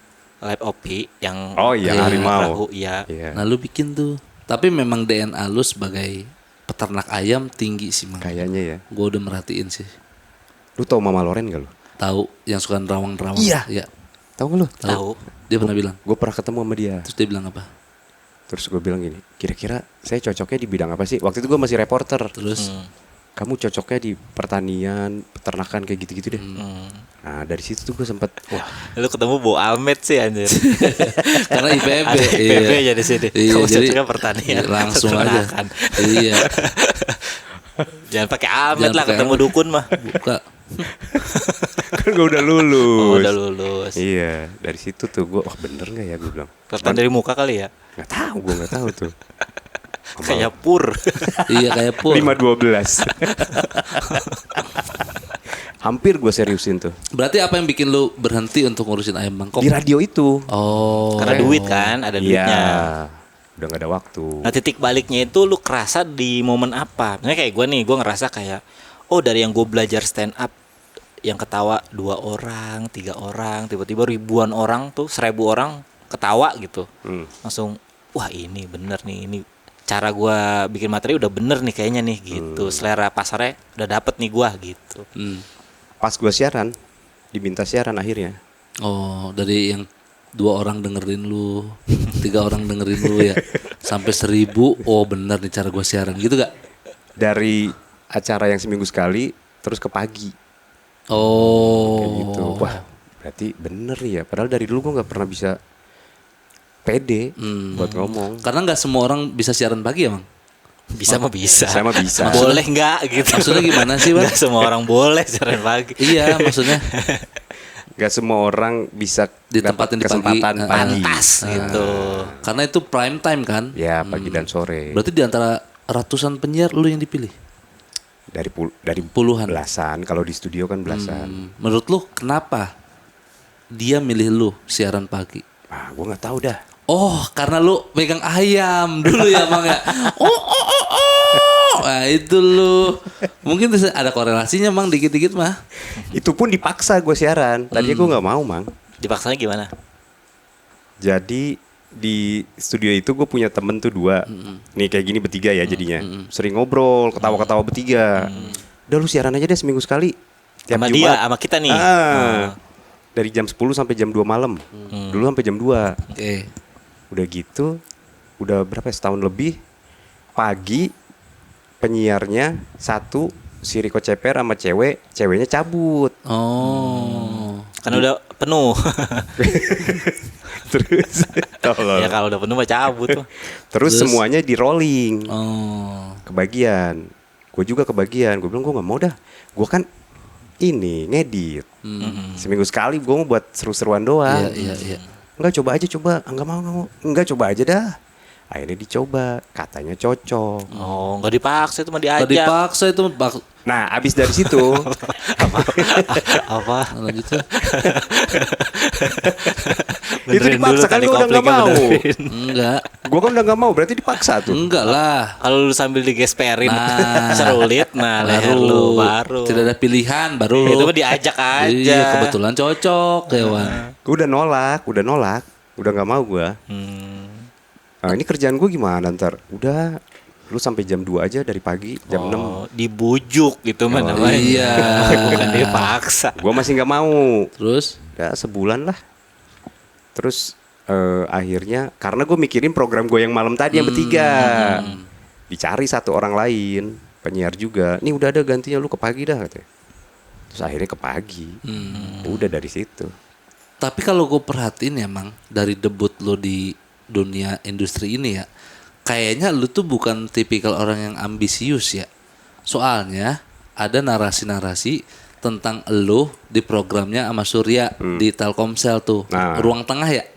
Live OP yang Oh iya, harimau. perahu, iya. Iya. Nah, lu bikin tuh. Tapi memang DNA lu sebagai peternak ayam tinggi sih, Mang. Kayaknya ya. Gue udah merhatiin sih. Lu tau Mama Loren gak lu? Tahu yang suka nerawang-nerawang. Iya. Iya. Tahu gak lu? Tahu. Dia pernah bilang. Gue pernah ketemu sama dia. Terus dia bilang apa? Terus gue bilang gini, kira-kira saya cocoknya di bidang apa sih? Waktu itu gue masih reporter. Terus Kamu cocoknya di pertanian, peternakan kayak gitu-gitu deh. Nah dari situ tuh gue sempet, wah Lu ketemu Bu Almet sih anjir. karena IPB. Ada IPB iya. jadi sini. Iya, Kamu jadi cocoknya pertanian. langsung aja. Peternakan. Iya. Jangan pakai Almet Jangan lah pakai ketemu Almet. dukun mah. Buka. kan gue udah lulus. Oh, udah lulus. Iya, dari situ tuh gue, wah bener gak ya gue bilang. Kelihatan dari muka kali ya. Gak tahu, gue gak tahu tuh. Kayak pur. Iya kayak pur. 5-12. Hampir gue seriusin tuh. Berarti apa yang bikin lu berhenti untuk ngurusin ayam Bangkok? Di radio itu. Oh. Karena duit kan, ada Iya. duitnya. Udah gak ada waktu. Nah titik baliknya itu lu kerasa di momen apa? Misalnya kayak gue nih, gue ngerasa kayak oh dari yang gue belajar stand up yang ketawa 2 orang, 3 orang, tiba-tiba ribuan orang tuh 1000 orang ketawa gitu. Langsung wah ini bener nih, ini cara gue bikin materi udah bener nih kayaknya nih gitu. Selera pasarnya udah dapet nih gue gitu. Pas gue siaran, diminta siaran akhirnya. Oh, dari yang 2 orang dengerin lu, 3 orang dengerin lu ya, sampai 1000. Oh bener nih cara gue siaran gitu gak? Dari acara yang seminggu sekali, terus ke pagi. Oh. Kayak gitu. Wah, berarti bener ya. Padahal dari dulu gue gak pernah bisa pede buat ngomong. Karena nggak semua orang bisa siaran pagi ya, Mang? Bisa mah bisa. Saya mah bisa. Boleh nggak gitu? Maksudnya gimana sih, Wan? Nggak semua orang boleh siaran pagi. Iya, maksudnya Gak semua orang bisa Ditempatin dapat di pagi. kesempatan pagi. Pantas gitu. karena itu prime time kan. Ya, pagi dan sore. Berarti di antara ratusan penyiar lu yang dipilih. Dari Puluhan. belasan. Kalau di studio kan belasan. Menurut lu kenapa dia milih lu siaran pagi? Ah, gue nggak tahu dah. Oh, karena lu megang ayam dulu ya, Mang ya. Oh. Nah, itu lu. Mungkin bisa ada korelasinya, Mang, dikit-dikit mah. Itu pun dipaksa gue siaran. Tadinya gue nggak mau, Mang. Dipaksanya gimana? Jadi di studio itu gue punya temen tuh 2. Nih kayak gini bertiga ya jadinya. Sering ngobrol, ketawa-ketawa bertiga. Udah lu siaran aja deh seminggu sekali. Tiap Sama Jumat. dia, sama kita nih. Dari jam 10 sampai jam 2 malam. Dulu sampai jam 2. Oke. Udah gitu, udah berapa ya, setahun lebih. Pagi penyiarnya satu, si Riko Ceper sama ceweknya cabut. Oh. Kan udah penuh. Terus tolol. Ya kalau udah penuh mah cabut tuh. Terus Terus? semuanya di rolling. Oh. Kebagian. Gue juga kebagian. Gue bilang gue nggak mau dah. Gue kan ini ngedit. Seminggu sekali gue mau buat seru-seruan doang. Iya. Enggak, coba aja, coba. Enggak mau. Enggak, coba aja dah. Akhirnya dicoba, katanya cocok. Oh, nggak dipaksa itu mah Gak diajak. dipaksa itu Nah, abis dari situ, Apa? lanjut ya. itu dipaksa kan gue udah nggak mau. Enggak. Gue kan udah nggak mau, berarti dipaksa tuh. Enggak lah. Kalau lu sambil digesperin Nah. serulit, nah leher lu baru. Tidak ada pilihan baru Itu lu. mah diajak aja. Iya, kebetulan cocok ya, Wan. Gue udah nolak, udah nggak mau gue. Nah, ini kerjaan gue gimana ntar? Udah, lu sampai jam 2 aja dari pagi, jam 6. Oh, dibujuk gitu mah Oh, namanya. iya. Bukan dipaksa. Gue masih nggak mau. Terus Ya sebulan lah. Terus akhirnya karena gue mikirin program gue yang malam tadi yang bertiga, dicari satu orang lain penyiar juga. Nih udah ada gantinya, lu ke pagi dah katanya. Terus akhirnya ke pagi. Udah dari situ. tapi kalau gue perhatiin ya, Mang, dari debut lo di dunia industri ini ya, kayaknya lu tuh bukan tipikal orang yang ambisius ya. Soalnya ada narasi-narasi tentang lu di programnya sama Surya di Telkomsel tuh. Nah. Ruang Tengah ya?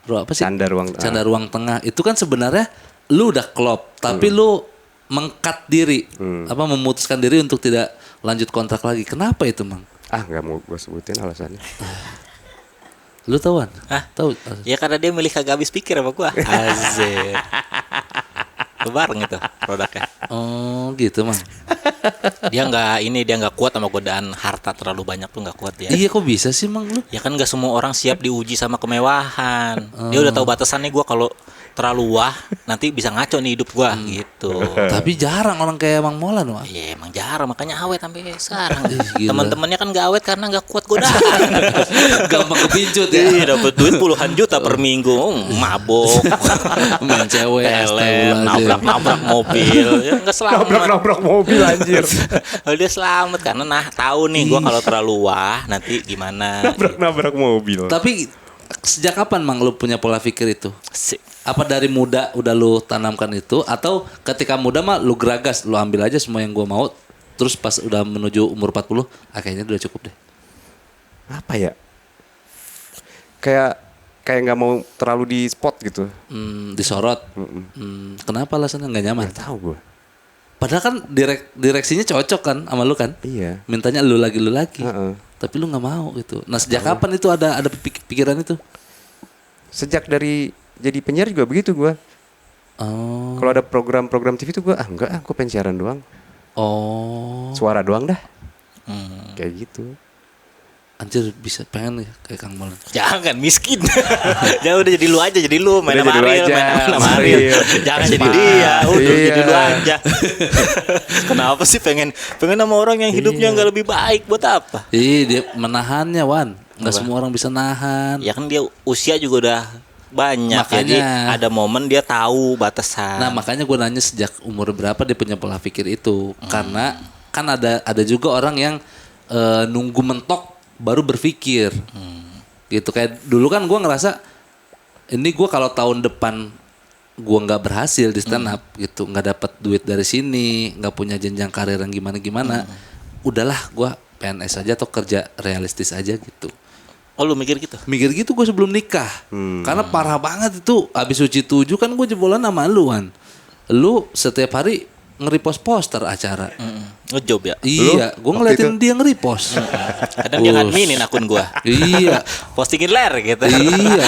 Apa sih? Canda Ruang Canda Ruang Tengah. Itu kan sebenarnya lu udah klop, tapi lu mengkat diri, apa memutuskan diri untuk tidak lanjut kontrak lagi. Kenapa itu, Mang? Ah, nggak mau gue sebutin alasannya. Lu tahuan? Hah? Tahu? Ya karena dia milih kagak habis pikir sama gua. Azir. Bareng itu produknya. Oh, gitu, Mang. Dia nggak kuat sama godaan harta terlalu banyak tuh, nggak kuat ya. Iya, kok bisa sih, Mang, lu? Ya kan nggak semua orang siap diuji sama kemewahan. Dia udah tahu batasannya, gua kalau terlalu wah nanti bisa ngaco nih hidup gua gitu. Tapi jarang orang kayak Mang Molan, Mang. Iya emang jarang, makanya awet sampai sekarang. Gila. Teman-temannya kan gak awet karena nggak kuat godaan. Gampang kepincut ya. Iya, dapat duit puluhan juta per minggu, mabok, Main cewek, teler, astagfirullahaladzim. nabrak mobil, ya nggak selamat. Nabrak mobil anjir. Kalau dia selamat karena tahu nih gua kalau terlalu wah nanti gimana. Nabrak mobil. Tapi sejak kapan, Mang, lu punya pola pikir itu? Apa dari muda udah lu tanamkan itu, atau ketika muda mah lu geragas, lu ambil aja semua yang gua mau, terus pas udah menuju umur 40, kayaknya udah cukup deh. Apa ya? Kayak nggak mau terlalu di spot gitu. Disorot. Kenapa alasannya nggak nyaman? Nggak tahu gue. Padahal kan direksinya cocok kan sama lu kan? Iya. Mintanya lu lagi. Heeh. Tapi lu nggak mau gitu. Nah, sejak kapan itu ada pikiran itu? Sejak dari jadi penyiar juga begitu gue. Oh. Kalau ada program-program TV tuh gue enggak, gue pengen siaran doang. Oh. Suara doang dah. Kayak gitu. Anjir, bisa pengen ya kayak Kang Molan. Jangan miskin. Jangan, udah jadi lu aja, jadi lu main Udah sama jadi lu Ariel, aja, main sama sama Ariel. Ariel. Jangan Sama- jadi dia, udah Iya. jadi lu aja. Kenapa sih pengen sama orang yang hidupnya nggak lebih baik, buat apa? Dia menahannya, Wan. Nggak semua orang bisa nahan. Ya kan dia usia juga udah banyak, Makanya. jadi ada momen dia tahu batasan. Nah, makanya gue nanya sejak umur berapa dia punya pola pikir itu. Karena kan ada juga orang yang nunggu mentok baru berpikir. Gitu, kayak dulu kan gue ngerasa ini gue kalau tahun depan gua nggak berhasil di stand up gitu, nggak dapat duit dari sini, nggak punya jenjang karir yang gimana, udahlah gua PNS aja atau kerja realistis aja gitu. Oh lu mikir gitu? Mikir gitu gue sebelum nikah. Karena parah banget itu. Abis suci 7 kan gue jebolan sama lu kan. Lu setiap hari nge-repost poster acara. Ngejob ya? Iya, gue ngeliatin dia nge-repost. Kadang dia ngadminin akun gua. Iya. Postingin ler gitu. Iya.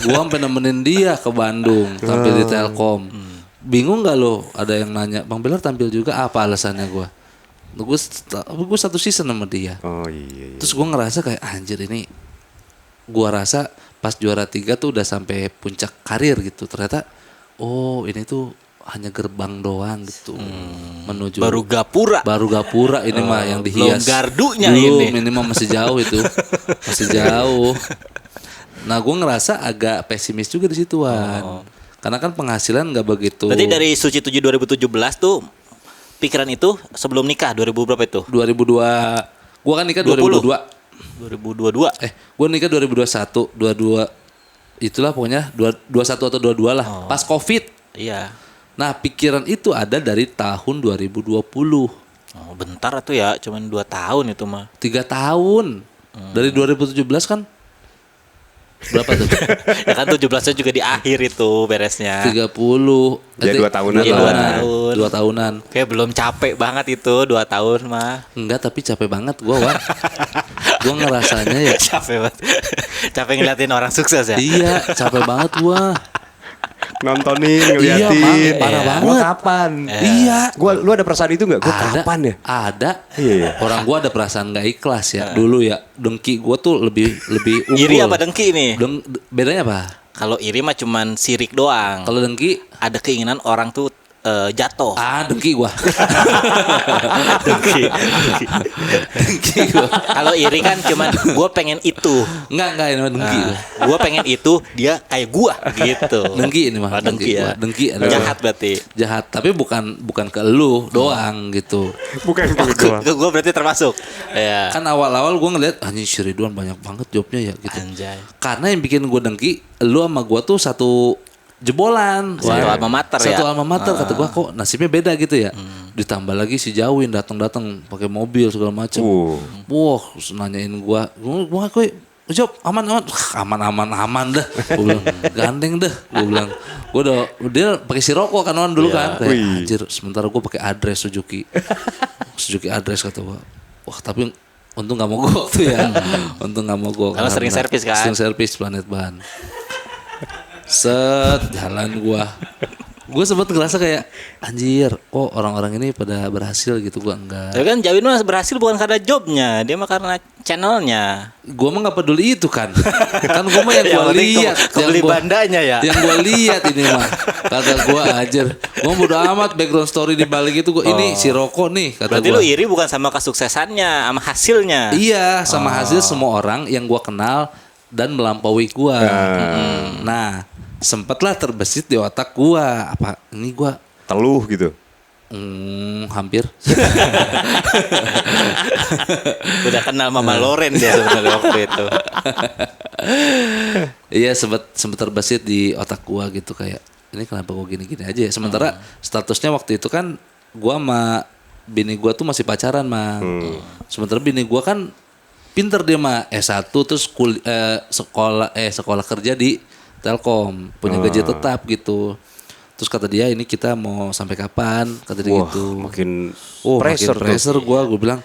Gue sampai nemenin dia ke Bandung tampil di Telkom. Bingung gak lo? Ada yang nanya, Bang Belar tampil juga, apa alasannya gue? Gue satu season sama dia. Oh iya. Terus gue ngerasa kayak anjir ini, gue rasa pas juara 3 tuh udah sampai puncak karir gitu. Ternyata oh ini tuh hanya gerbang doang gitu menuju Baru gapura. baru gapura ini mah yang belum dihias. gardunya belum, ini. mah masih jauh itu. Masih jauh. Nah gue ngerasa agak pesimis juga di situ Wan. Karena kan penghasilan nggak begitu. Berarti dari Suci 7 2017 tuh pikiran itu sebelum nikah 2000 berapa itu? 2002. Gue kan nikah 20. 2002. 2022. Gue nikah 2021, 22 itulah pokoknya 21 atau 22 lah. Pas Covid. Iya. Nah, pikiran itu ada dari tahun 2020. Oh, bentar tuh ya, cuman 2 tahun itu mah. 3 tahun. Dari 2017 kan berapa tuh? Ya kan 17-nya juga di akhir itu beresnya. 30. Ya, 2 tahunan Iya, lah. 2 tahun. 2 tahunan. Kayak belum capek banget itu 2 tahun mah. Enggak, tapi capek banget gua, Wan. Gua ngerasanya ya. Capek banget. Capek ngeliatin orang sukses ya. Iya, capek banget gua. Nontonin, Iya, ngeliatin. Bang, parah Gua banget. kapan? Iya. Lu ada perasaan itu nggak? Gua kapan ya? Ada. Iya, iya. Orang gua ada perasaan gak ikhlas ya. Dulu ya, dengki gua tuh lebih unggul. Iri apa dengki nih? Bedanya apa? Kalau iri mah cuman sirik doang. Kalau dengki, Ada keinginan orang tuh jatuh. dengki gua. Dengki. Dengki gua. Kalau iri kan cuman gue pengen itu. Enggak ini mah dengki. gua. Gue pengen itu, dia kayak gua gitu. Dengki ini mah. Oh, dengki ya. gua. Dengki adalah Jahat berarti. jahat, tapi bukan ke lu doang gitu. Bukan gitu doang. Gue berarti termasuk. Ya. Kan awal-awal gua ngeliat anjing si Ridwan banyak banget jobnya ya gitu. Anjay. Karena yang bikin gua dengki, lu sama gua tuh satu jebolan. Satu Wah, alma mater satu ya? alma mater kata gua, kok nasibnya beda gitu ya. Ditambah lagi si Jawin datang pakai mobil segala macam. Wah, terus nanyain gua kok job aman dah. Gua bilang gandeng dah. Gua bilang dia pakai Sirocco kan dulu kan. Kayak anjir, sementara gua pakai address Suzuki address kata gua. Wah, tapi untung gak mau gua waktu ya. Untung gak mau gua. Karena sering servis kan? Sering servis Planet Ban. Set jalan gua sempet ngerasa kayak anjir, kok orang-orang ini pada berhasil gitu, gua enggak. Tapi kan Jawin mah berhasil bukan karena jobnya, dia mah karena channelnya. Gua mah nggak peduli itu kan. Kan gua mah yang Yang gua penting lihat, kebeli bandanya ya. Yang gua lihat ini mah. Kata gua anjir, gua bodo amat background story di balik itu gua ini si Roko nih kata Berarti gua. lu iri bukan sama kesuksesannya, sama hasilnya. Iya, sama hasil semua orang yang gua kenal dan melampaui gua. Nah, sempatlah terbesit di otak gua, apa ini gua Teluh gitu. hampir. Udah kenal Mama Loren dia sebenarnya waktu itu. Iya, sempet terbesit di otak gua gitu kayak ini kenapa gua gini-gini aja ya. Sementara statusnya waktu itu kan gua sama bini gua tuh masih pacaran, Mang. Sementara bini gua kan pinter, dia mah S1 terus sekolah kerja di Telkom, punya gaji tetap gitu. Terus kata dia ini kita mau sampai kapan? Kata dia gitu. Makin Makin pressure tuh. pressure gue bilang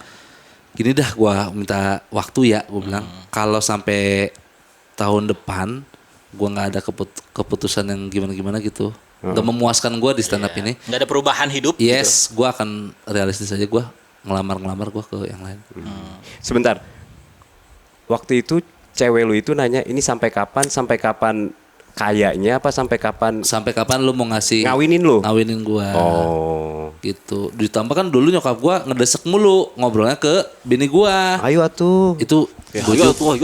gini dah, gue minta waktu ya, gue bilang kalau sampai tahun depan gue nggak ada keputusan yang gimana gitu, nggak memuaskan gue di stand up ini. Nggak ada perubahan hidup. Yes, gue akan realistis aja, gue ngelamar gue ke yang lain. Sebentar. Waktu itu cewek lu itu nanya ini sampai kapan kayaknya apa sampai kapan Sampai kapan lu mau ngasih ngawinin lu? ngawinin gue? Oh. Gitu. Ditambah kan dulu nyokap gue ngedesek mulu ngobrolnya ke bini gue. Ayo atuh. Itu Ayo tuh.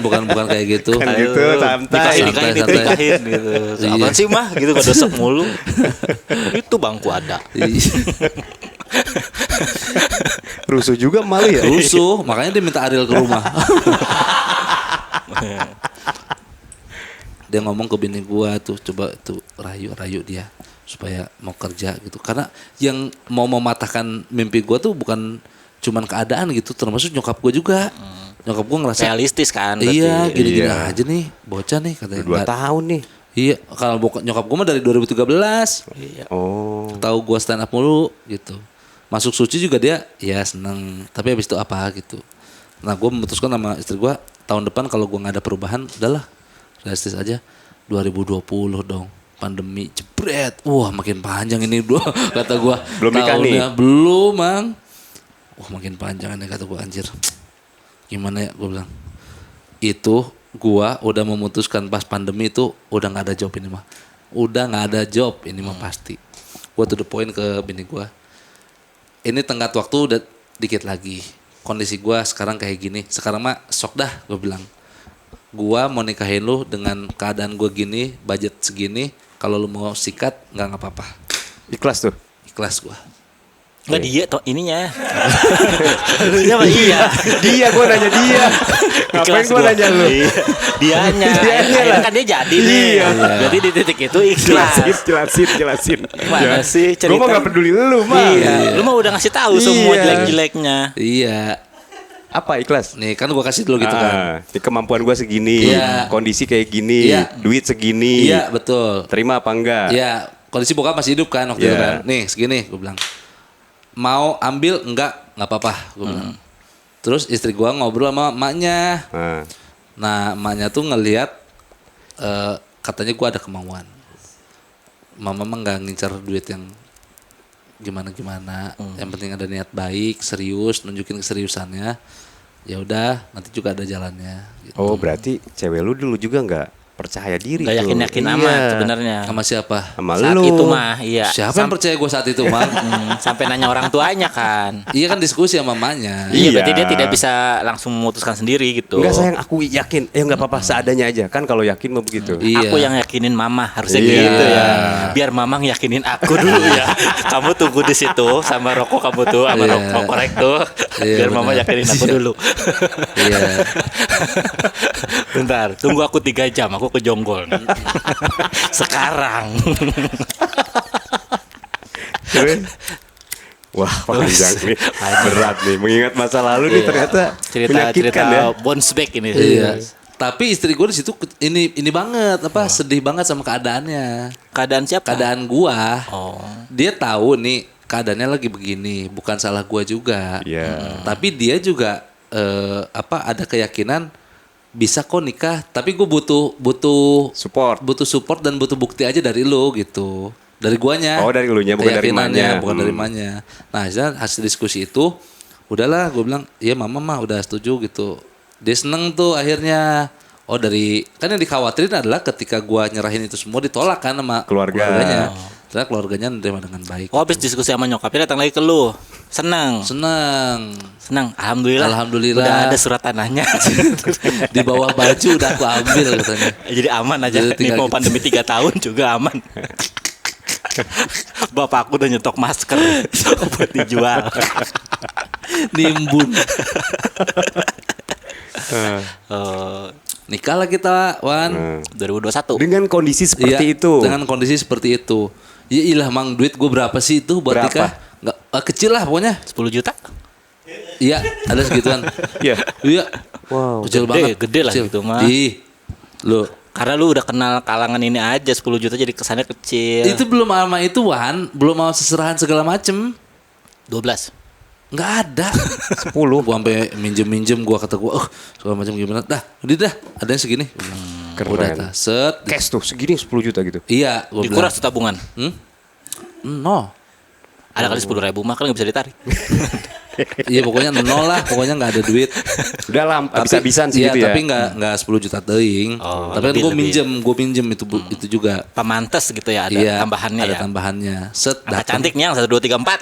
bukan kayak gitu. Kan gitu, santai. Nikahin gitu. Iya. Apaan sih mah gitu ngedesek mulu. Itu bangku ada. Rusuh juga malu ya. Rusuh, makanya dia minta Ariel ke rumah. dia ngomong ke bini gua tuh, coba tuh rayu dia supaya mau kerja gitu. Karena yang mau mematahkan mimpi gua tuh bukan cuman keadaan gitu, termasuk nyokap gua juga. Nyokap gua ngerasa Realistis kan iya berarti. gini-gini Iya. aja nih bocah nih katanya. 2 tahun nih. Iya, kalau nyokap gua mah dari 2013. Oh. Tahu gua stand up mulu gitu. Masuk suci juga dia ya seneng, tapi habis itu apa gitu. Nah, gua memutuskan sama istri gua tahun depan kalau gua nggak ada perubahan, udahlah realistis aja. 2020 dong, pandemi jebret. Wah, makin panjang ini dua kata gua. Belum nikah nih? Tahunnya belum, Mang. Wah, makin panjang ini kata gua, anjir. Gimana ya gua bilang. Itu gua udah memutuskan pas pandemi itu udah nggak ada job ini mah. Udah nggak ada job ini mah pasti. Gua to the point ke bini gua. Ini tenggat waktu udah dikit lagi. Kondisi gua sekarang kayak gini. Sekarang mah sok dah gua bilang. Gua mau nikahin lu dengan keadaan gua gini, budget segini. Kalau lu mau sikat nggak apa-apa. Ikhlas tuh. Ikhlas gua. Enggak dia toh ininya. Iya Pak, iya. Dia gue nanya dia. Ngapain Ikhlas gue gua. nanya lu? Iya. Dianya. Dianya Akhirnya lah. kan dia jadi nih. Iya. Berarti di titik itu ikhlas. Jelasin. Gimana sih cerita? Gue mah gak peduli lu mah. Iya. Lu mah udah ngasih tahu semua Iya. jelek-jeleknya. Iya. Apa ikhlas? Nih kan gua kasih dulu gitu kan. Ini kemampuan gue segini, Iya. kondisi kayak gini, Iya. duit segini. Iya betul. Terima apa enggak? Iya, kondisi bokap masih hidup kan waktu itu Iya. kan. Nih segini gue bilang. Mau ambil nggak apa-apa gue bilang. Terus istri gua ngobrol sama emaknya. Nah, Nah emaknya tuh ngelihat katanya gua ada kemauan. Mama mah nggak ngincar duit yang gimana-gimana. Yang penting ada niat baik, serius, nunjukin keseriusannya. Ya udah, nanti juga ada jalannya. Gitu. oh berarti cewek lu dulu juga nggak percaya diri Gak tuh. yakin-yakin Iya. amat sebenarnya. Sama siapa? Sama Saat lu. itu mah, iya. Siapa yang percaya gua saat itu, Mang? Sampai nanya orang tuanya kan. Iya kan diskusi sama mamanya. Iya. Iya, berarti dia tidak bisa langsung memutuskan sendiri gitu. Enggak sayang, aku yakin. Nggak apa-apa seadanya aja. Kan kalau yakin mah begitu. Iya. Aku yang yakinin mama harusnya Iya. gitu ya. Biar mamang yakinin aku dulu ya. Kamu tunggu di situ sama rokok kamu tuh sama Iya. rokok korek tuh. Iya, Biar mama benar. yakinin aku Iya. dulu. Iya. Bentar, tunggu aku 3 jam, aku ke Jonggol. Sekarang. Terus, wah panjang nih, berat nih. Mengingat masa lalu nih ternyata Cerita menyakitkan ya. bounce back ini. Iya. Tapi istri gue di situ ini banget apa sedih banget sama keadaannya. Keadaan siapa? Keadaan gua. Oh. Dia tahu nih keadaannya lagi begini, bukan salah gua juga. Iya. Tapi dia juga ada keyakinan bisa kok nikah, tapi gue butuh Support. dan butuh bukti aja dari lo gitu. Dari guanya. Oh, dari elunya, bukan dari Keyakinannya, emaknya. bukan dari emaknya. Nah, hasil diskusi itu udahlah gue bilang, "Iya, mama mah udah setuju gitu." Dia seneng tuh akhirnya. Oh, kan yang dikhawatirin adalah ketika gua nyerahin itu semua ditolak kan sama Keluarga. keluarganya. Ternyata keluarganya nerima dengan baik. Oh, habis diskusi sama nyokapnya datang lagi ke lu. Senang. Seneng. Alhamdulillah. Alhamdulillah. Udah ada surat tanahnya. Di bawah baju udah aku ambil katanya. Jadi aman aja. Jadi Ini tinggal mau gitu. pandemi 3 tahun juga aman. Bapakku udah nyetok masker buat dijual. Nimbun. Oh, Nikah lah kita, Wan. 2021. Dengan kondisi seperti Iya, itu. Dengan kondisi seperti itu. Ya ilah Mang, duit gue berapa sih itu buat Berapa? nikah? Nggak, kecil lah pokoknya. 10 juta? Iya, ada segituan. Iya. Iya. Wow. Kecil Gede, banget. gede lah Kecil. gitu mah. Ih, lu Karena lu udah kenal kalangan ini aja 10 juta jadi kesannya kecil. itu belum sama itu Wan, belum mau seserahan segala macem. 12. Nggak ada. 10. Gua sampai minjem gua kata gua, "Oh, segala macam gimana?" Udah dah, adanya segini. Keren. Udah dah, set. Cash tuh segini 10 juta gitu. Iya, gua bilang. Dikuras tuh tabungan. No. Ada kali 10.000 mah kan nggak bisa ditarik. Iya pokoknya nol lah, pokoknya nggak ada duit. Udah lah, habis-habisan sih iya, gitu ya. tapi nggak 10 juta teuing. Oh, Tapi kan lebih. gue pinjem itu juga. Pemantes gitu ya ada Iya, tambahannya ada ya. tambahannya. Set Angka datang. cantiknya yang 1 2 3 4.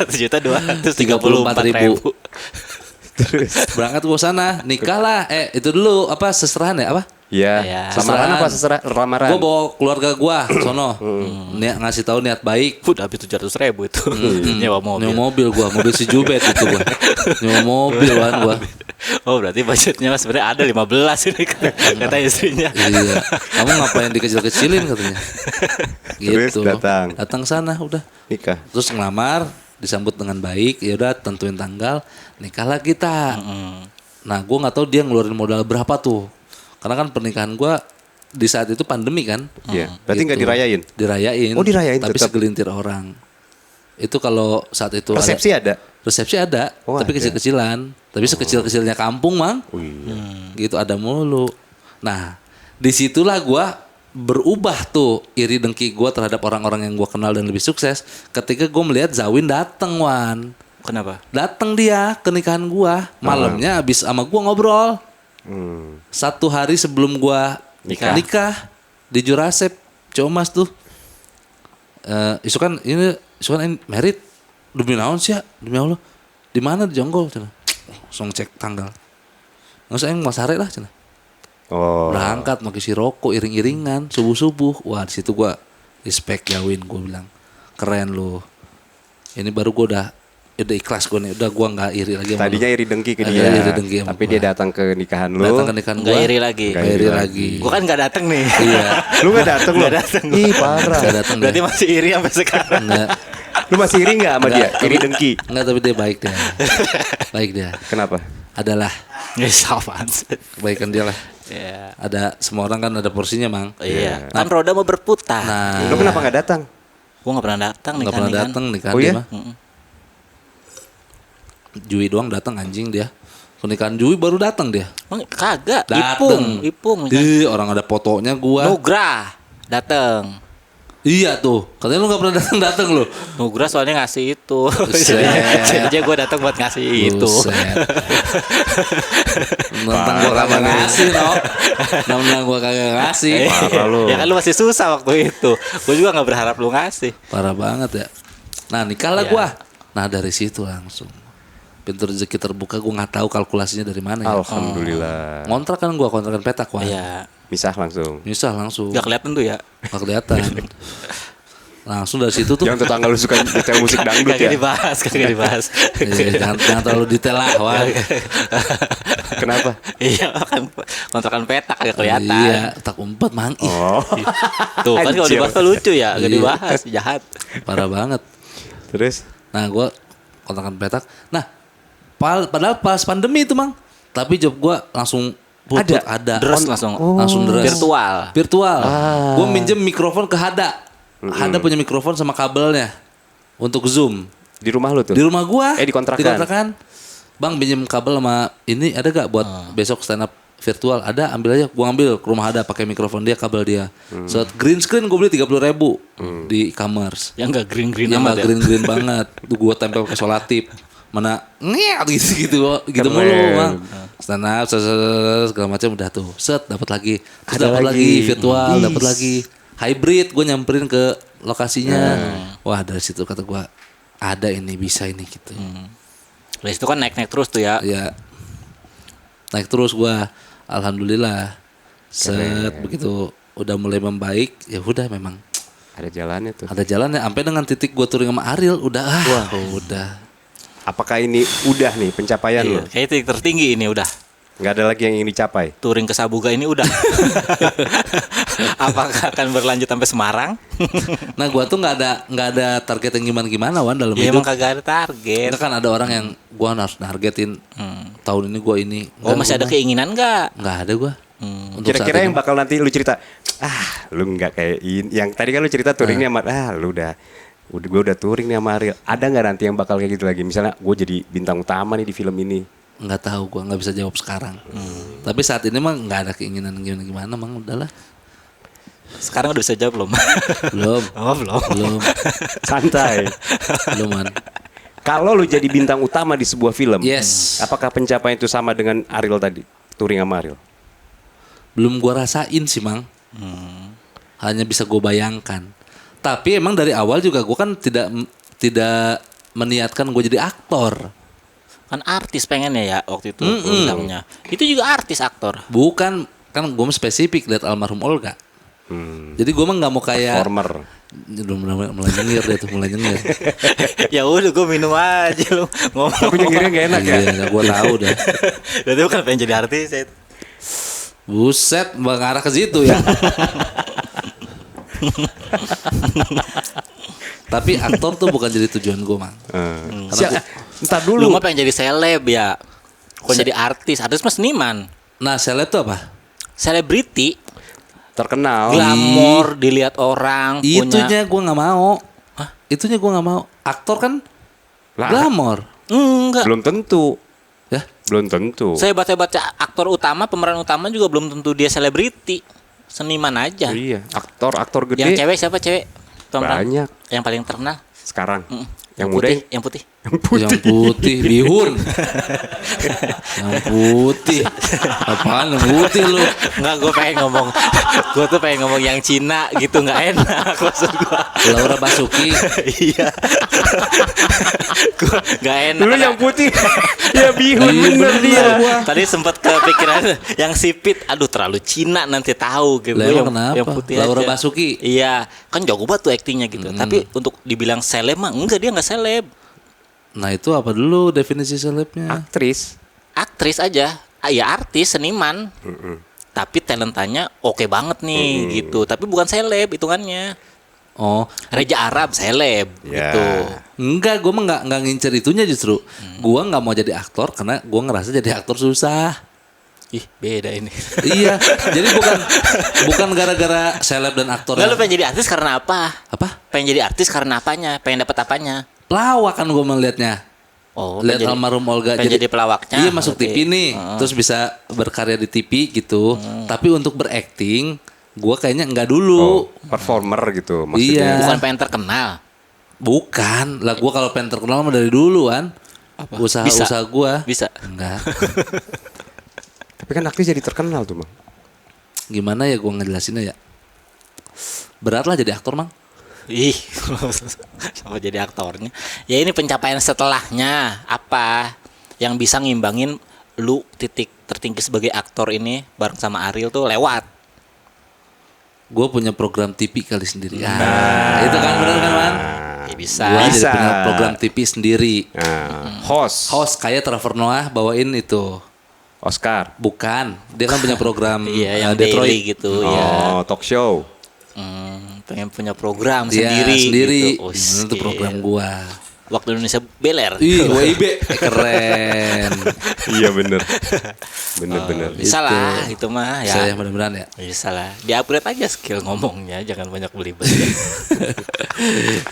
1.234.000. Terus. Berangkat gua sana, nikah lah. Itu dulu apa seserahan ya apa? Iya. Iya. Samaran apa lamaran? Gue bawa keluarga gua sono. Ngasih tahu niat baik. Udah habis 700.000 itu. Nyewa mobil. Nyewa mobil gua, mobil si Jubet itu gua. Nyewa mobil gua. Oh berarti budgetnya sebenarnya ada 15 ini kata istrinya. Iya. Kamu ngapain dikecil-kecilin katanya. Terus datang. Datang sana udah. Nikah. Terus ngelamar, disambut dengan baik, ya udah tentuin tanggal, nikahlah kita. Nah, gue nggak tahu dia ngeluarin modal berapa tuh. Karena kan pernikahan gue di saat itu pandemi kan. Iya. Berarti nggak Gitu. dirayain? Dirayain. Oh, dirayain tapi tetap. segelintir orang. Itu kalau saat itu Resepsi ada. resepsi ada, Oh, tapi ada. kecil-kecilan. Tapi sekecil-kecilnya kampung, Mang. Oh, iya. Gitu ada mulu. Nah, disitulah gue berubah tuh iri dengki gue terhadap orang-orang yang gue kenal dan lebih sukses. Ketika gue melihat Zawin dateng, Wan. Kenapa? Dateng dia ke nikahan gue. Malamnya abis sama gue ngobrol. Hmm. 1 hari sebelum gue nikah di Jurasep, Comas tuh. Isu kan ini merit demi naon sih ya, demi Allah. Di mana di Jonggol cenah. Langsung cek tanggal. Nggak usah yang masare lah cenah. Oh. Berangkat pakai si rokok iring-iringan subuh-subuh. Wah, di situ gua respect Jawin, gua bilang. Keren lu. Ini baru gua udah ikhlas gua nih. Udah gua nggak iri lagi sama Tadinya lu. iri dengki ke Iya, dia. iri dengki sama Tapi gua. dia datang ke nikahan lu. Datang ke nikahan Nggak gua. iri lagi. Nggak iri lagi. Gua kan nggak datang nih. Iya. Lu nggak datang lu? Ih parah. Nggak datang Berarti dia. masih iri sampai sekarang. Enggak. Lu masih iri nggak sama dia? Iri dengki. Enggak, tapi dia baik dia. Baik dia. Kenapa? Adalah Ya apaan sih? kebaikan dia lah. Ya. Ada semua orang kan ada porsinya, Mang. Iya. Kan roda mau berputar. Nah, Lu kenapa nggak datang? Gua nggak pernah datang nih nggak pernah datang nikahan Oh dia iya? mah. Jui doang datang anjing dia. Pernikahan Jui baru datang dia. Kagak. Dateng. Ipung. Di orang ada fotonya gua. Nugrah datang. Iya tuh. Katanya lu nggak pernah datang lu. Nugrah soalnya ngasih itu. Buset. Jadi gue datang buat ngasih itu. Buset. Nentang gua kagak ngasih, no. Nentang gua kagak ngasih. Parah lu. Ya kan lu masih susah waktu itu. Gue juga nggak berharap lu ngasih. Parah banget ya. Nah, nikah lah Iya. gua. Nah, dari situ langsung pintu rezeki terbuka. Gua nggak tahu kalkulasinya dari mana ya. Alhamdulillah. Ngontrak kan gua, kontrakan petak, Wan. Iya. Misah langsung. Misah langsung. Gak kelihatan tuh ya. Nggak kelihatan. Langsung dari situ tuh. Jangan tetangga lu suka detail musik dangdut Kagak ya. dibahas, kagak dibahas. Jangan terlalu detail lah, Wan. Kenapa? Iya kan kontrakan petak kagak kelihatan. Iya, tak umpat, Mang. Ih, Oh. Tuh kan kalau Anjir. dibahas tuh lucu ya, gak Iya. dibahas, jahat. parah banget. Terus? Nah, gua kontrakan petak. Nah, padahal pas pandemi itu, Mang. Tapi job gua langsung ada. Terus langsung Langsung deres. virtual. Gua minjem mikrofon ke Hada. Hada punya mikrofon sama kabelnya untuk Zoom. Di rumah lu tuh? Di rumah gua. Di kontrakan? Di kontrakan. Bang, pinjem kabel sama ini ada gak buat besok stand up virtual? Ada, ambil aja. Gua ambil ke rumah Hada pakai mikrofon dia, kabel dia. Set green screen gua beli 30.000 di e-commerce. Yang gak green-green Yang amat nggak ya. green banget. Tuh gua tempel pakai solatip. Mana ngeat gitu Keren. mulu, Bang. Stand up segala macam udah tuh. Set dapat lagi. Terus Ada dapat lagi. lagi virtual, Is. dapat lagi hybrid. Gue nyamperin ke lokasinya. Wah, dari situ kata gua ada ini, bisa ini gitu. Dari situ kan naik-naik terus tuh ya. Ya. Naik terus gua. Alhamdulillah. Set begitu udah mulai membaik, ya udah memang Ada jalannya tuh. ada jalannya sampai dengan titik gua touring sama Ariel udah udah. Apakah ini udah nih pencapaian lu? Iya, kayak titik tertinggi ini udah. Nggak ada lagi yang ingin dicapai? Touring ke Sabuga ini udah. Apakah akan berlanjut sampai Semarang? Nah, gua tuh nggak ada target yang gimana Wan dalam Ya hidup. emang kagak ada target. Enggak kan ada orang yang gua harus nargetin tahun ini gua ini. Oh masih ada keinginan nggak? Nggak ada gua. Untuk Kira-kira saat yang ini. bakal nanti lu cerita, lu nggak kayak ini. Yang tadi kan lu cerita touringnya sama, lu udah gue udah touring nih sama Ariel. Ada nggak nanti yang bakal kayak gitu lagi? Misalnya gue jadi bintang utama nih di film ini. Nggak tahu, gua nggak bisa jawab sekarang. Tapi saat ini mah nggak ada keinginan gimana, mang udahlah. Sekarang udah bisa jawab belum? Belum, Oh belum. belum, Santai. belum man. Kalau lu jadi bintang utama di sebuah film, Yes. apakah pencapaian itu sama dengan Ariel tadi? Touring sama Ariel? Belum gua rasain sih, mang. Hanya bisa gua bayangkan. Tapi emang dari awal juga gua kan tidak meniatkan gua jadi aktor. Kan artis pengennya ya waktu itu undangnya. Itu juga artis aktor. Bukan, kan gua spesifik lihat almarhum Olga. Jadi gua mah nggak mau kayak Performer. Udah mulai nyengir dia tuh, mulai nyengir. Ya udah gue minum aja lu ngomong. Tapi nyengirnya gak enak ya. Iya, gue tahu dah. Berarti bukan pengen jadi artis ya. Buset, mengarah ke situ ya. Tapi aktor tuh bukan jadi tujuan gue, Mang. Entar Lu dulu. mah pengen jadi seleb ya. Bukan jadi artis. Artis mah seniman. Nah, seleb tuh apa? Selebriti, Terkenal. glamor, dilihat orang, punya. Itunya gue nggak mau. Itunya gue nggak mau. Aktor kan Lah. glamor. Enggak. Belum tentu. Ya, Belum tentu. Sehebat-hebat aktor utama, pemeran utama juga belum tentu dia selebriti. Seniman aja. Iya, aktor gede. Yang cewek siapa cewek? Tonton. Banyak. Yang paling terkenal. Sekarang. Yang Yang muda putih, yang putih. yang putih bihun. Yang putih. Apaan yang putih lu? Enggak, gue pengen ngomong. Gue tuh pengen ngomong yang Cina gitu, nggak enak maksud gue. Laura Basuki. Iya. Gue nggak enak. Lu yang putih. Ya bihun Iya, bener dia. gua. Tadi sempat kepikiran yang sipit. Aduh, terlalu Cina nanti tahu gitu. Lah, Gua emang kenapa? yang putih Laura aja. Basuki. Iya, kan jago banget tuh aktingnya gitu. Tapi untuk dibilang seleb mah enggak, dia nggak seleb. Nah, itu apa dulu definisi selebnya? Aktris. Aktris aja. Ya artis, seniman. Tapi talentanya oke banget nih gitu. Tapi bukan seleb hitungannya. Oh, Reja Arab seleb Ya. gitu. enggak, gue mah nggak ngincer itunya justru. Gue nggak mau jadi aktor karena gue ngerasa jadi aktor susah. Ih, beda ini. Iya, jadi bukan gara-gara seleb dan aktor. Enggak, lu pengen jadi artis karena apa? Apa? Pengen jadi artis karena apanya? Pengen dapat apanya? Pelawak kan gue melihatnya. Oh, Lihat pengen jadi- almarhum Olga pengen jadi pelawaknya. Iya, masuk berarti. TV nih, terus bisa berkarya di TV gitu. Tapi untuk berakting, gue kayaknya enggak dulu. Oh, performer gitu Iya. maksudnya. Bukan pengen terkenal. Bukan, lah gue kalau pengen terkenal mah dari dulu kan. Bisa. Usaha gue. Bisa. Enggak. Tapi kan aktris jadi terkenal tuh, Mang. Gimana ya gue ngejelasinnya ya? Berat lah jadi aktor, Mang. Ih, sama jadi aktornya. Ya ini pencapaian setelahnya apa yang bisa ngimbangin lu titik tertinggi sebagai aktor ini bareng sama Ariel tuh lewat. Gue punya program TV kali sendiri. Nah, itu kan benar kan, Man? Ya bisa. Gue jadi Bisa. punya program TV sendiri. Nah, host. Host kayak Trevor Noah bawain itu. Oscar. Bukan, dia kan punya program Iya, yang Detroit. daily gitu ya. Oh, talk show. Pengen punya program Iya, sendiri. sendiri. Gitu. Oh, Itu program gua. Waktu Indonesia Beler. Ih, WIB keren. Iya bener. Bener. Bisa Itu. lah, itu mah Saya ya. mudah-mudahan ya. Bisa lah. Di-upgrade aja skill ngomongnya, jangan banyak beli-beli.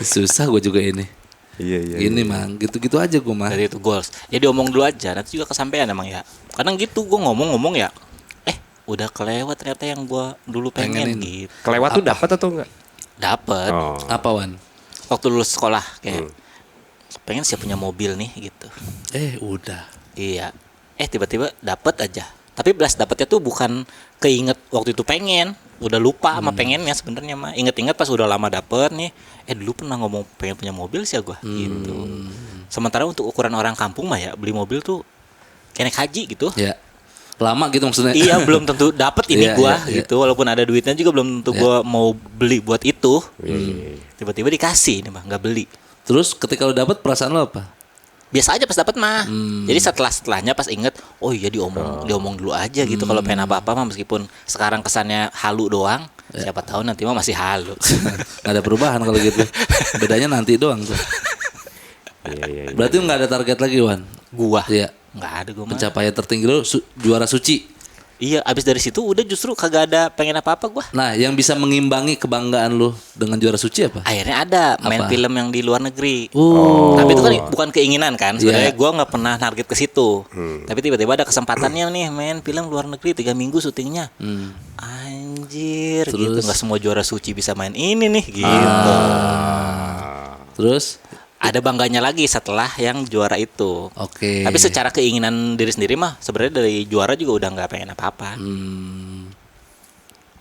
Susah gue juga ini. Iya. Ini mang, gitu-gitu aja gue mah. Dari itu goals. Ya diomong dulu aja, nanti juga kesampaian emang ya. Kadang gitu gue ngomong-ngomong ya. Udah kelewat ternyata yang gue dulu pengen Pengenin. gitu. Kelewat tuh dapat atau enggak? Dapet. Oh. Apa Wan? Waktu lulus sekolah kayak pengen sih punya mobil nih gitu. Udah. Iya. Tiba-tiba dapet aja. Tapi belas dapetnya tuh bukan keinget waktu itu pengen, udah lupa sama pengennya sebenarnya mah. Inget-inget pas udah lama dapet nih, dulu pernah ngomong pengen punya mobil sih ya gua gitu. Sementara untuk ukuran orang kampung mah ya beli mobil tuh kayak naik haji gitu. Ya. Lama gitu maksudnya. Iya, belum tentu dapet ini Iya, gua iya, iya. gitu. Walaupun ada duitnya juga belum tentu gua mau beli buat itu. Iya. Tiba-tiba dikasih ini mah, nggak beli. Terus ketika lu dapet perasaan lu apa? Biasa aja pas dapet mah. Jadi setelahnya pas inget, oh iya diomong dulu aja gitu. Kalau pengen apa-apa mah meskipun sekarang kesannya halu doang, siapa tahu nanti mah masih halu. Nggak ada perubahan kalau gitu. Bedanya nanti doang tuh. Iya. Berarti nggak ada target lagi Wan? Gua Iya. nggak ada gua mah. Pencapaian tertinggi lu juara suci. Iya, abis dari situ udah justru kagak ada pengen apa-apa gua. Nah, yang bisa mengimbangi kebanggaan lu dengan juara suci apa? Akhirnya ada main Apa? film yang di luar negeri. Oh. Tapi itu kan bukan keinginan kan. Sebenarnya Iya. gua nggak pernah target ke situ. Tapi tiba-tiba ada kesempatannya nih main film luar negeri 3 minggu syutingnya. Anjir gitu. Terus? Nggak semua juara suci bisa main ini nih gitu. Terus? Ada bangganya lagi setelah yang juara itu. Oke. Tapi secara keinginan diri sendiri mah sebenarnya dari juara juga udah nggak pengen apa-apa.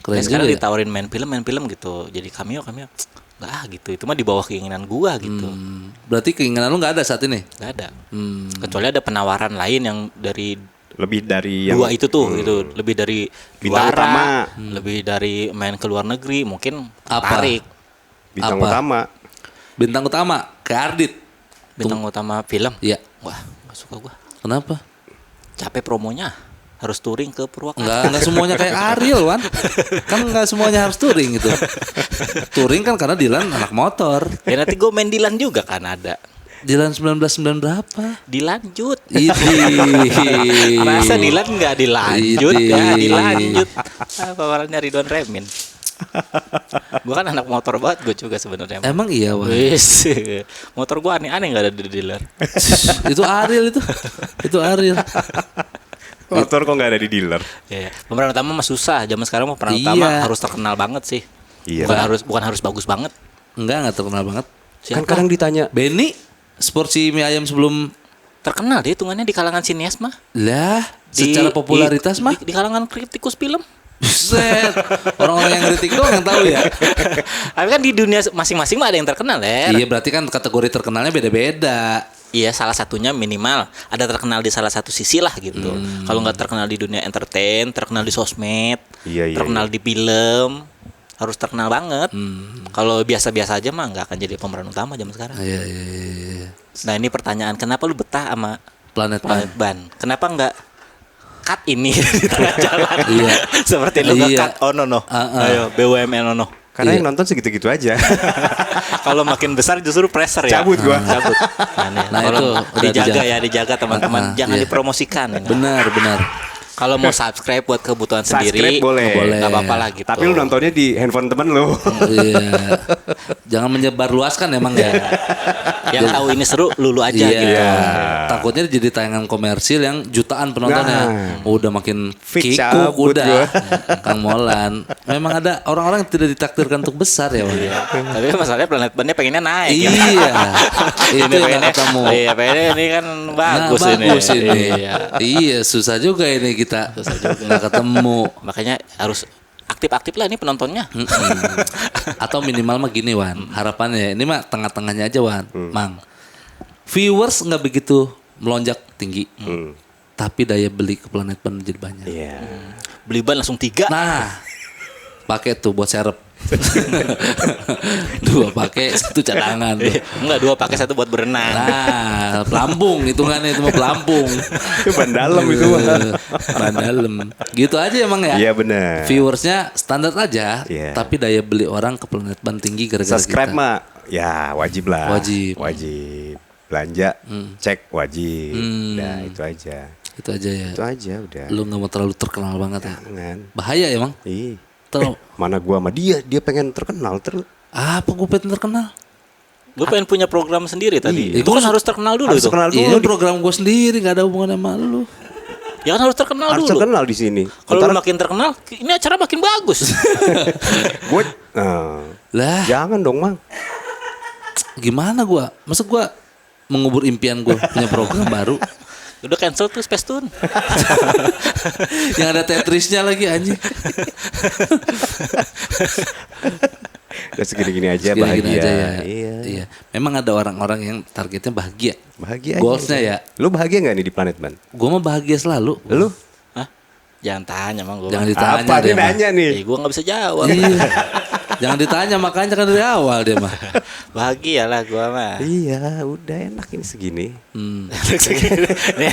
Keren Dan sekarang juga ya? ditawarin main film gitu. Jadi cameo nggak gitu. Itu mah di bawah keinginan gua gitu. Berarti keinginan lu nggak ada saat ini? Nggak ada. Kecuali ada penawaran lain yang dari Lebih dari yang dua itu tuh itu lebih dari Bintang juara, utama. lebih dari main ke luar negeri mungkin Apa? tertarik. Bintang Apa? utama. Bintang utama kayak Ardit. Bintang utama film. Iya. Wah, nggak suka gua. Kenapa? Capek promonya. Harus touring ke Purwakarta. Enggak semuanya kayak Ariel, Wan. Kan enggak semuanya harus touring gitu. Touring kan karena Dilan anak motor. Ya nanti gue main Dilan juga kan ada. Dilan 19 berapa? Dilanjut. Idi. Masa Dilan nggak dilanjut Idi. ya? Dilanjut. Pemerannya Ridwan Remin. Gue kan anak motor banget gue juga sebenarnya. Emang iya, Wan. Wis, motor gue aneh-aneh nggak ada di dealer. Itu Ariel itu. Itu Ariel. Motor kok nggak ada di dealer? Ya, pemeran utama mah susah. Zaman sekarang mah pemeran Iya. utama harus terkenal banget sih. Iya. Bukan harus bagus banget. Enggak terkenal banget. Kan kadang ditanya, Benny sport si mie ayam sebelum Terkenal dia hitungannya di kalangan sinias mah. lah Di- secara popularitas mah. di kalangan kritikus film. Buset. Orang-orang yang kritik doang yang tahu ya. Tapi kan di dunia masing-masing mah ada yang terkenal ya. Iya berarti kan kategori terkenalnya beda-beda. Iya, salah satunya minimal ada terkenal di salah satu sisi lah gitu. Kalau nggak terkenal di dunia entertain, terkenal di sosmed, Iya, terkenal di film, harus terkenal banget. Kalau biasa-biasa aja mah nggak akan jadi pemeran utama zaman sekarang. Iya iya iya. Nah ini pertanyaan, kenapa lu betah sama Planet Planet Ban? Kenapa nggak cut ini di tengah jalan? Iya. Seperti lu Iya. nge-cut Ono no. Ayo BUMN Ono. karena Iya. yang nonton segitu-gitu aja. Kalau makin besar justru pressure ya. Cabut gua. Cabut. Nah, Kalau itu udah dijaga dijaga. ya, dijaga teman-teman. Jangan iya. dipromosikan. Ya. Benar benar. Kalau mau subscribe buat kebutuhan sendiri, Subscribe boleh. Boleh. nggak apa-apa lah gitu. Tapi lu nontonnya di handphone temen lu. Iya. Jangan menyebar luaskan emang ya. Yang tahu ini seru, lulu aja Iya. gitu. Takutnya jadi tayangan komersil yang jutaan penontonnya. Nah. Udah makin Fix kikuk cabut udah. gua. Kang Molan. Memang ada orang-orang yang tidak ditakdirkan untuk besar ya, Wan. Tapi masalahnya Planet Ban-nya pengennya naik. Iya. Ini Itu yang pengennya, nggak ketemu. Iya, pengennya ini kan bagus, Nah, bagus ini. Iya. Iya, susah juga ini kita. Nggak ketemu. Makanya harus aktif-aktif lah ini penontonnya. Atau minimal mah gini, Wan. Harapannya ini mah tengah-tengahnya aja, Wan. Mang. Viewers nggak begitu melonjak tinggi. Tapi daya beli ke Planet Ban jadi banyak. Iya. Beli ban langsung 3. Nah, pakai tuh buat serep. 2 pakai 1 cadangan tuh. Enggak, 2 pakai 1 buat berenang. Nah, pelampung hitungannya itu mah pelampung. Itu ban dalam itu mah. Ban dalam. Gitu aja emang ya. Iya benar. Viewersnya standar aja, Iya. tapi daya beli orang ke Planet Ban tinggi gara-gara Subscribe kita. mah ya wajib lah. Wajib. Wajib. Belanja cek wajib. Nah, itu aja. Itu aja ya. Itu aja udah. Lu nggak mau terlalu terkenal banget ya. Jangan. Bahaya emang. Ih. Terlalu. Mana gua sama dia pengen terkenal Apa gue pengen terkenal? Gue pengen punya program sendiri tadi. Iya. Itu kan harus terkenal dulu harus itu. terkenal Ini dulu. program gue sendiri, nggak ada hubungan sama lu. Ya kan harus terkenal Harus dulu. terkenal di sini. Kalau lu Ntar makin terkenal, ini acara makin bagus. gua Lah, jangan dong, Mang. gimana gue? Masa gue mengubur impian gue punya program baru Udah cancel tuh Space Tune. yang ada Tetrisnya lagi anjing. Udah segini-gini aja Segini-gini bahagia. aja ya. Iya. Iya. Memang ada orang-orang yang targetnya bahagia. Bahagia aja. Goalsnya ya. Lu bahagia nggak nih di Planet Ban? Gue mah bahagia selalu. Lu? Hah? Jangan tanya emang gue. Jangan ditanya Apa dia mah. nanya nih? Gue nggak bisa jawab. Iya. Jangan ditanya, makanya kan dari awal dia mah. Bahagia lah gue mah. Iya, udah enak ini segini. Nih,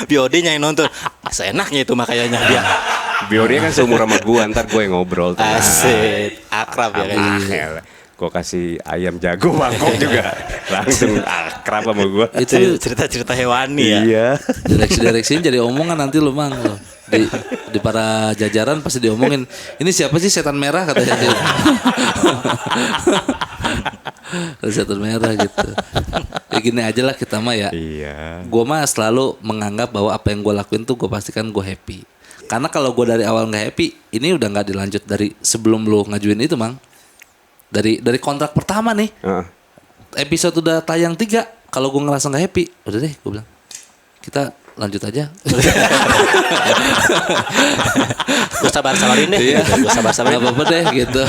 BOD-nya yang nonton. Seenaknya itu makanya dia. Biornya kan seumur sama gua, ntar gue yang ngobrol. Asik, akrab ya kayaknya. Gue kasih ayam jago mangkok juga. Langsung akrab sama gua. Itu Cerita-cerita hewani ya. Iya. direksi-direksinya jadi omongan nanti lu mang lo. Di para jajaran pasti diomongin. Ini siapa sih setan merah katanya dia. Setan merah gitu. Ya gini aja lah kita mah ya. Iya. Gue mah selalu menganggap bahwa apa yang gue lakuin tuh gue pastikan gue happy. Karena kalau gue dari awal nggak happy, ini udah nggak dilanjut dari sebelum lu ngajuin itu mang. Dari kontrak pertama nih, Heeh. episode udah tayang 3. Kalau gue ngerasa nggak happy, udah deh gue bilang kita lanjut aja. Gue sabar-sabarin deh. Iya. Gue sabar-sabarin. Nggak apa-apa deh gitu.